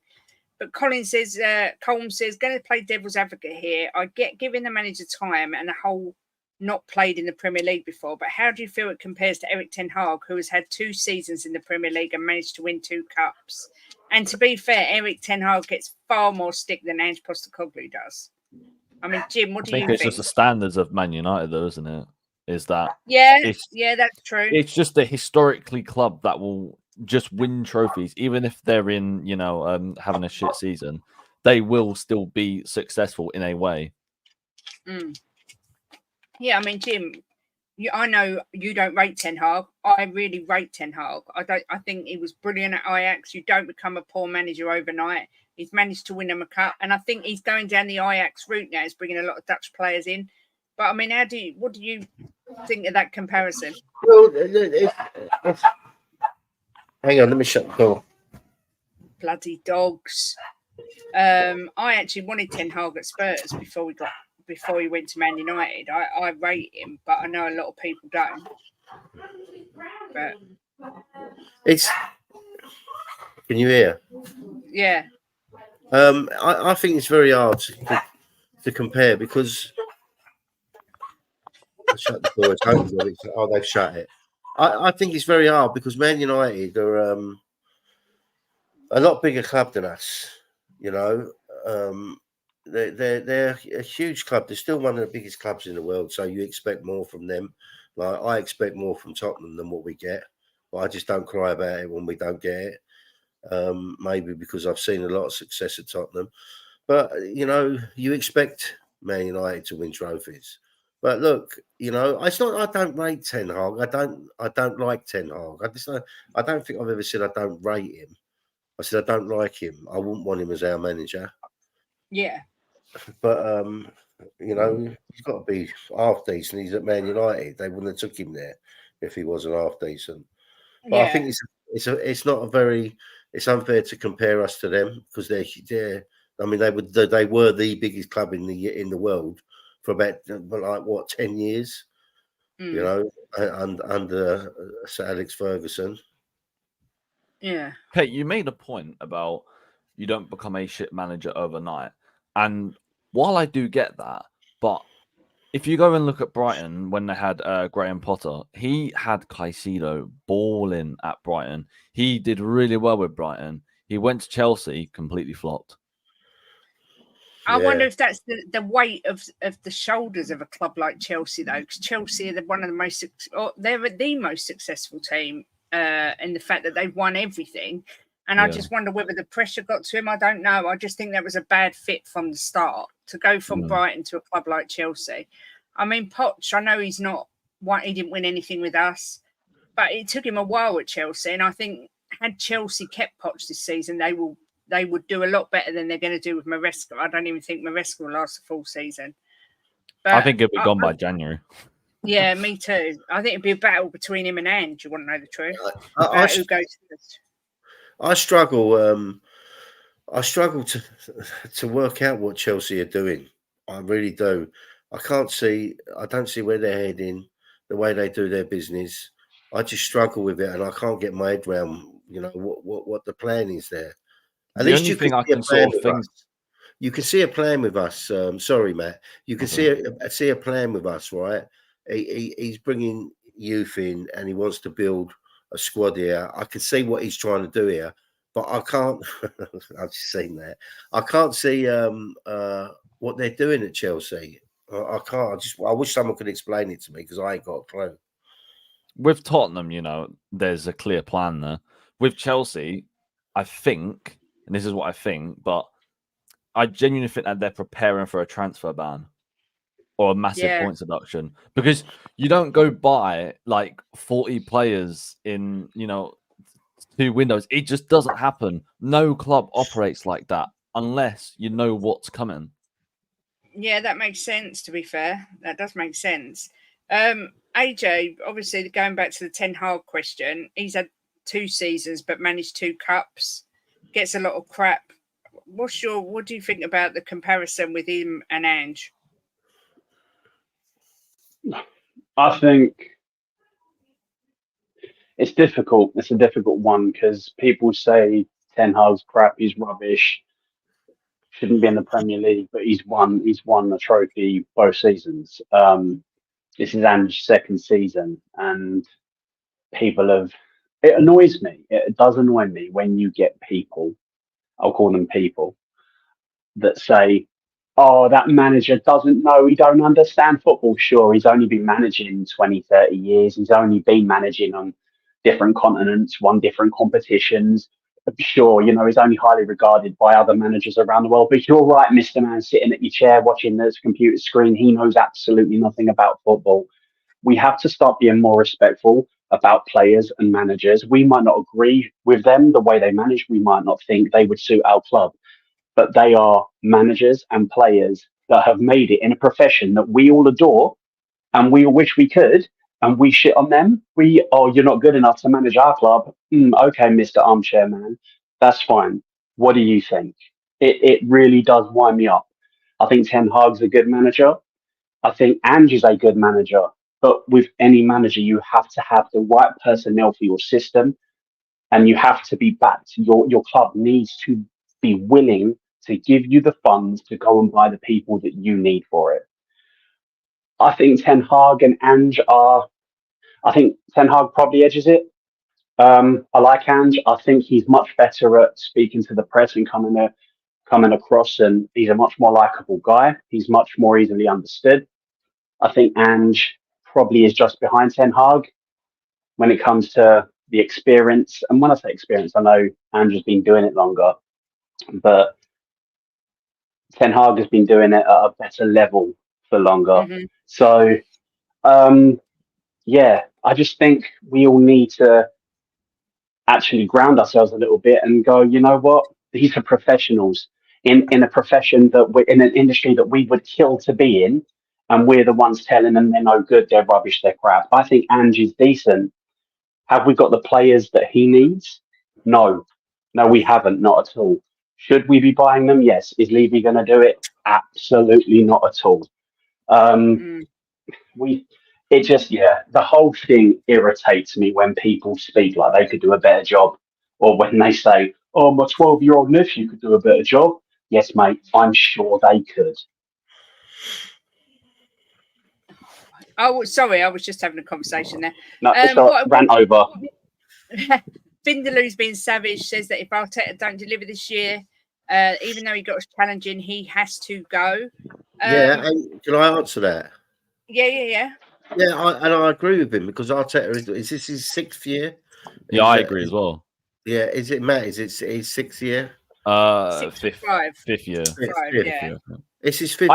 But Colin says, Colm says, going to play devil's advocate here. I get giving the manager time and a whole not played in the Premier League before, but how do you feel it compares to Erik ten Hag, who has had 2 seasons in the Premier League and managed to win 2 cups? And to be fair, Erik ten Hag gets far more stick than Ange Postecoglou does. I mean, Jim, what do you think? I think it's just the standards of Man United, though, isn't it? Is that? Yeah, that's true. It's just a historically club that will just win trophies, even if they're in, having a shit season. They will still be successful in a way. Yeah, I mean, Jim, I know you don't rate Ten Hag. I really rate Ten Hag. I think he was brilliant at Ajax. You don't become a poor manager overnight. He's managed to win them a cup, and I think he's going down the Ajax route now. He's bringing a lot of Dutch players in. But I mean, what do you think of that comparison? Well, hang on, let me shut the door. Bloody dogs. I actually wanted Ten Hag at Spurs before he went to Man United. I rate him, but I know a lot of people don't. But can you hear? Yeah. I think it's very hard to compare because shut the door. It's open. Oh, they've shut it. I think it's very hard because Man United are a lot bigger club than us. You know, they're a huge club. They're still one of the biggest clubs in the world. So you expect more from them. Like I expect more from Tottenham than what we get. But I just don't cry about it when we don't get it. Maybe because I've seen a lot of success at Tottenham. But you know, you expect Man United to win trophies. But look, you know, it's not. I don't rate Ten Hag. I don't like Ten Hag. I don't think I've ever said I don't rate him. I said I don't like him. I wouldn't want him as our manager. Yeah. But you know, he's got to be half decent. He's at Man United. They wouldn't have took him there if he wasn't half decent. But Yeah. I think it's not a very. It's unfair to compare us to them because they're. I mean, they were the biggest club in the world for about like what 10 years, you know, and under Sir Alex Ferguson. Yeah. Kate, you made a point about you don't become a shit manager overnight, and while I do get that, but if you go and look at Brighton when they had Graham Potter, he had Caicedo balling at Brighton. He did really well with Brighton. He went to Chelsea, completely flopped. I wonder if that's the weight of the shoulders of a club like Chelsea, though, because Chelsea are one of the most, they're the most successful team in the fact that they've won everything. And I just wonder whether the pressure got to him. I don't know. I just think that was a bad fit from the start to go from Brighton to a club like Chelsea. I mean, Poch, I know he didn't win anything with us, but it took him a while at Chelsea. And I think had Chelsea kept Poch this season, they would do a lot better than they're going to do with Maresca. I don't even think Maresca will last a full season. But I think he'll be gone by January. Yeah, me too. I think it'd be a battle between him and Ange. You want to know the truth? Who goes first? I struggle. I struggle to work out what Chelsea are doing. I really do. I don't see where they're heading, the way they do their business. I just struggle with it, and I can't get my head around, you know, what the plan is there. At least you can see a plan with us. You can see a plan with us. Sorry, Matt. You can see a plan with us, right? He's bringing youth in, and he wants to build a squad here. I can see what he's trying to do here, but I can't. I've just seen that. I can't see what they're doing at Chelsea. I can't. I wish someone could explain it to me because I ain't got a clue. With Tottenham, you know, there's a clear plan there. With Chelsea, I think, and this is what I think, but I genuinely think that they're preparing for a transfer ban or a massive points deduction because you don't go buy like 40 players in, you know, 2 windows. It just doesn't happen. No club operates like that unless you know what's coming. Yeah, that makes sense, to be fair. That does make sense. AJ, obviously, going back to the Ten Hag question, he's had 2 seasons but managed 2 cups, gets a lot of crap. What do you think about the comparison with him and Ange? I think it's difficult. It's a difficult one because people say Ten Hag's crap, he's rubbish, shouldn't be in the Premier League, but he's won a trophy both seasons. This is Ange's 2nd season, and it annoys me. It does annoy me when you get people, I'll call them people, that say, oh, that manager doesn't know, he don't understand football. Sure, he's only been managing 20, 30 years. He's only been managing on different continents, won different competitions. Sure, you know, he's only highly regarded by other managers around the world. But you're right, Mr. Man, sitting at your chair watching this computer screen, he knows absolutely nothing about football. We have to start being more respectful about players and managers. We might not agree with them, the way they manage. We might not think they would suit our club. But they are managers and players that have made it in a profession that we all adore and we all wish we could, and we shit on them. You're not good enough to manage our club. Okay, Mr. Armchair Man, that's fine. What do you think? It really does wind me up. I think Ten Hag's a good manager. I think Ange is a good manager. But with any manager, you have to have the right personnel for your system, and you have to be backed. Your club needs to be willing to give you the funds to go and buy the people that you need for it. I think Ten Hag and Ange are. I think Ten Hag probably edges it. I like Ange. I think he's much better at speaking to the press and coming across, and he's a much more likable guy. He's much more easily understood. I think Ange probably is just behind Ten Hag when it comes to the experience. And when I say experience, I know Ange has been doing it longer, but Ten Hag has been doing it at a better level for longer. Mhm. So, yeah, I just think we all need to actually ground ourselves a little bit and go, you know what? These are professionals in a profession that we're in, an industry that we would kill to be in, and we're the ones telling them they're no good, they're rubbish, they're crap. I think Angie's decent. Have we got the players that he needs? No, we haven't, not at all. Should we be buying them? Yes. Is Levy going to do it? Absolutely not at all. The whole thing irritates me when people speak like they could do a better job, or when they say, "Oh, my 12-year-old nephew could do a better job." Yes, mate, I'm sure they could. Oh, sorry, I was just having a conversation there. No, sorry, ran over. Vindaloo's being savage, says that if Arteta don't deliver this year, even though he got us challenging, he has to go. And can I answer that? Yeah. Yeah, I agree with him, because Arteta is this his 6th year? Yeah, I agree as well. Yeah, is it Matt? Is it his 6th year? Fifth year. Yeah. It's his 5th year.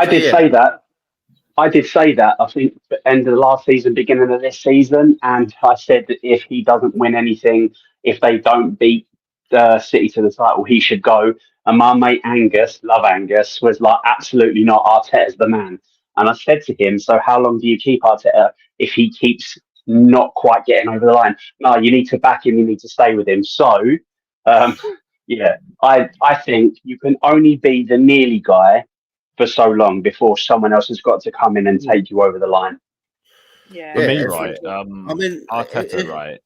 I did say that. I think the end of the last season, beginning of this season, and I said that if he doesn't win anything, if they don't beat City to the title, he should go. And my mate Angus, love Angus, was like, absolutely not. Arteta's the man. And I said to him, so how long do you keep Arteta if he keeps not quite getting over the line? No, you need to back him. You need to stay with him. So, yeah, I think you can only be the nearly guy for so long before someone else has got to come in and take you over the line. Yeah. For me, right? I mean, Arteta, right?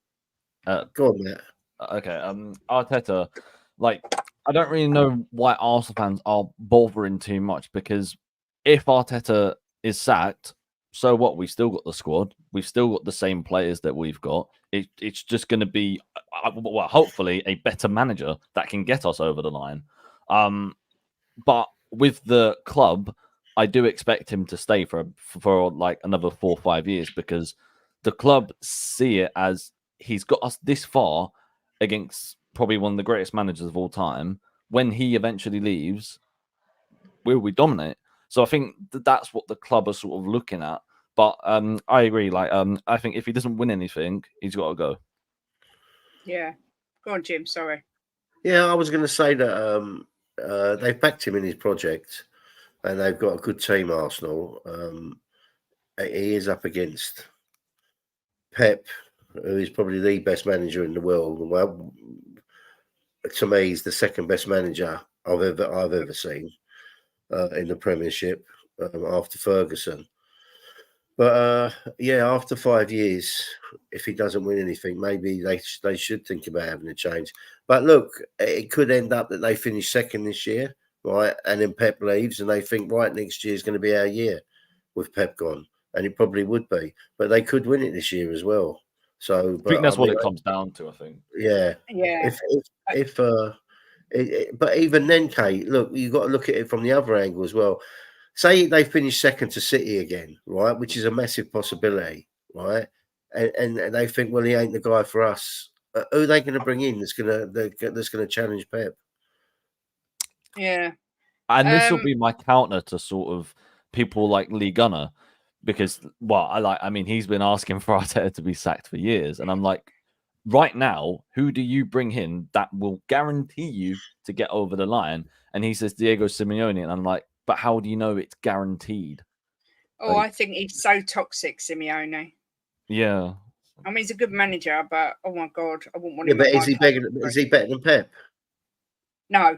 Go on, Matt. Okay, Arteta, like, I don't really know why Arsenal fans are bothering too much, because if Arteta is sacked, so what? We still got the squad. We've still got the same players that we've got. It's just going to be, well, hopefully, a better manager that can get us over the line. But with the club, I do expect him to stay for like another 4 or 5 years, because the club see it as he's got us this far against probably one of the greatest managers of all time. When he eventually leaves, will we dominate? So I think that's what the club are sort of looking at. But I agree. Like, I think if he doesn't win anything, he's got to go. Yeah. Go on, Jim. Sorry. Yeah, I was going to say that they've backed him in his project, and they've got a good team, Arsenal. He is up against Pep, who is probably the best manager in the world. Well, to me, he's the second best manager I've ever seen in the Premiership, after Ferguson. But yeah, after 5 years, if he doesn't win anything, maybe they should think about having a change. But look, it could end up that they finish second this year, right? And then Pep leaves, and they think, right, next year is going to be our year with Pep gone, and it probably would be. But they could win it this year as well. So, I think that's what it comes down to. I think. Yeah. But even then, Kate, look, you've got to look at it from the other angle as well. Say they finish second to City again, right? Which is a massive possibility, right? And they think, well, he ain't the guy for us. Who are they going to bring in that's going to challenge Pep? Yeah. And this will be my counter to sort of people like Lee Gunner, because, well, I mean, he's been asking for Arteta to be sacked for years, and I'm like, right now, who do you bring in that will guarantee you to get over the line? And he says Diego Simeone, and I'm like, but how do you know it's guaranteed? Oh, I think he's so toxic, Simeone. Yeah. I mean, he's a good manager, but oh my god, I wouldn't want Yeah, him. but is he better than Pep? No.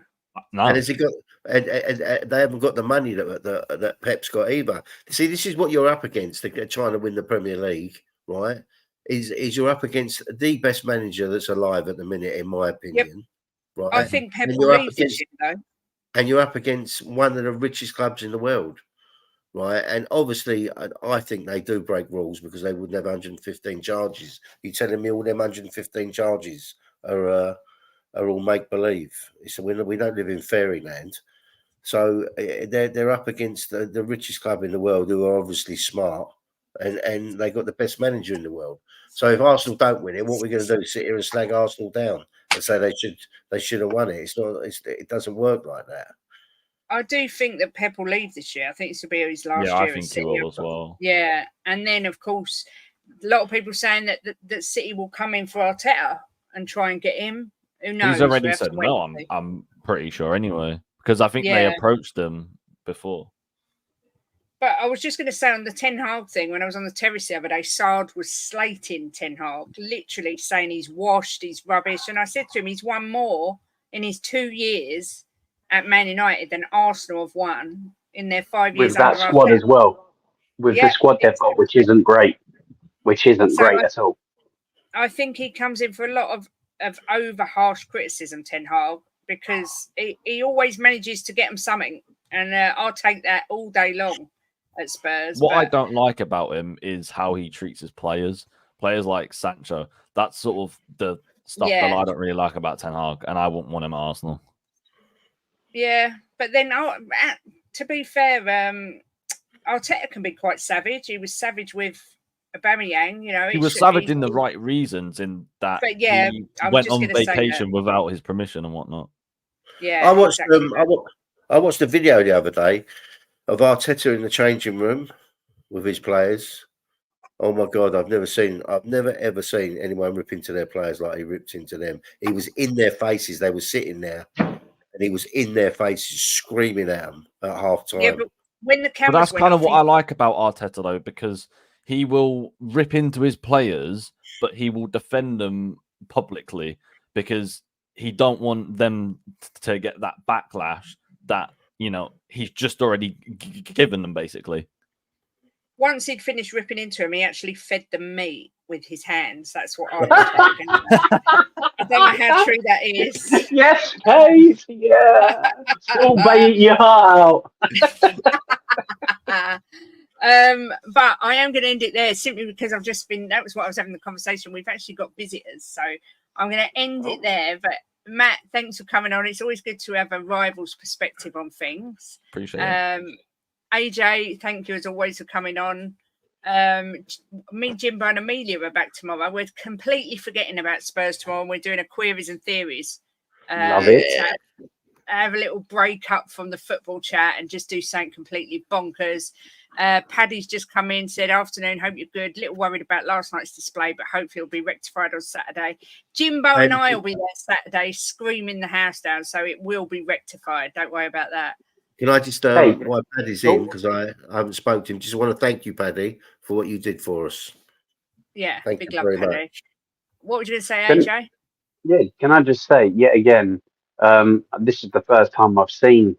And has he got? And they haven't got the money that Pep's got either. See, this is what you're up against. They're trying to win the Premier League, right? Is you're up against the best manager that's alive at the minute, in my opinion. Yep. Right? I think Pep will leave this year, though. And you're up against one of the richest clubs in the world. right? And obviously, I think they do break rules because they wouldn't have 115 charges. You telling me all them 115 charges are all make believe? So we don't live in fairyland. So they're up against the richest club in the world, who are obviously smart, and they got the best manager in the world. So if Arsenal don't win it, what we're going to do? Sit here and slag Arsenal down and say they should have won it? It doesn't work like that. I do think that Pep will leave this year. I think this will be his last year. Yeah, I think he will as well. Yeah, and then of course, a lot of people saying that City will come in for Arteta and try and get him. Who knows? He's already said no. I'm pretty sure anyway, because I think they approached them before. But I was just going to say on the Ten Hag thing, when I was on the terrace the other day, Sard was slating Ten Hag, literally saying he's washed, he's rubbish. And I said to him, he's won more in his 2 years at Man United than Arsenal have won in their 5 years. With that squad as well. With the squad they've got, which isn't great. Great at all. I think he comes in for a lot of over harsh criticism, Ten Hag, because he always manages to get them something. And I'll take that all day long at Spurs. What I don't like about him is how he treats his players. Players like Sancho. That's sort of the stuff that I don't really like about Ten Hag, and I wouldn't want him at Arsenal. Yeah, but then to be fair, Arteta can be quite savage. He was savage with Aubameyang, you know. He was savage in the right reasons, in that he went on vacation without his permission and whatnot. Yeah, I watched a video the other day of Arteta in the changing room with his players. Oh my God, I've never ever seen anyone rip into their players like he ripped into them. He was in their faces. They were sitting there, and he was in their faces screaming at them at half time. Yeah, but when the cameras that's kind of what I like about Arteta, though, because he will rip into his players, but he will defend them publicly because he don't want them to get that backlash that, you know, he's just already given them, basically. Once he'd finished ripping into him, he actually fed them meat with his hands. That's what I was talking about. I don't know how true that is. Yes, Kate. Yeah. All bait your heart out. But I am going to end it there simply because that was what I was having the conversation. We've actually got visitors. So I'm going to end it there. But Matt, thanks for coming on. It's always good to have a rival's perspective on things. Appreciate it. AJ, thank you as always for coming on. Me, Jimbo and Amelia are back tomorrow. We're completely forgetting about Spurs tomorrow, and we're doing a queries and theories. Love it. Have a little break up from the football chat and just do something completely bonkers. Paddy's just come in, said, afternoon, hope you're good. Little worried about last night's display, but hopefully it'll be rectified on Saturday. Jimbo and I will be there Saturday screaming the house down, so it will be rectified. Don't worry about that. Can I just, while Paddy's in, because I haven't spoken to him, just want to thank you, Paddy, for what you did for us. Yeah, thank big you love, very Paddy. much. What would you say, AJ? Can I just say, yet again, this is the first time I've seen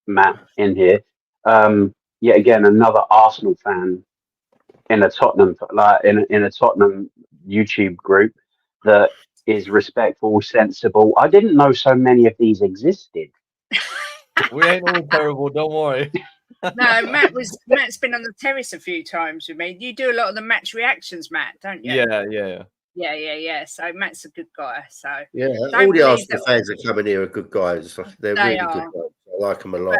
Matt in here. Yet again, another Arsenal fan in a Tottenham, in a Tottenham YouTube group that is respectful, sensible. I didn't know so many of these existed. We ain't all terrible, don't worry. No, Matt's been on the terrace a few times with me. You do a lot of the match reactions, Matt, don't you? Yeah. So Matt's a good guy. So yeah, all the Arsenal fans that come in here are good guys. They're really good guys. I like them a lot.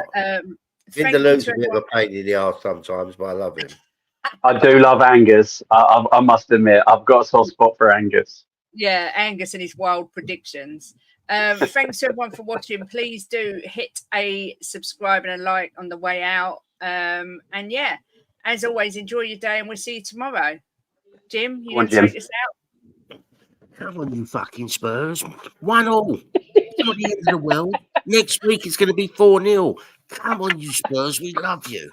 In the loser, a bit of a pain in the arse sometimes, but I love him. I do love Angus. I must admit, I've got a soft spot for Angus. Yeah, Angus and his wild predictions. Thanks to everyone for watching. Please do hit a subscribe and a like on the way out. And yeah, as always, enjoy your day, and we'll see you tomorrow. Jim, you want to take us out? Come on, you fucking Spurs. 1-1. It's not the end of the world. Next week it's going to be 4-0. Come on, you Spurs. We love you.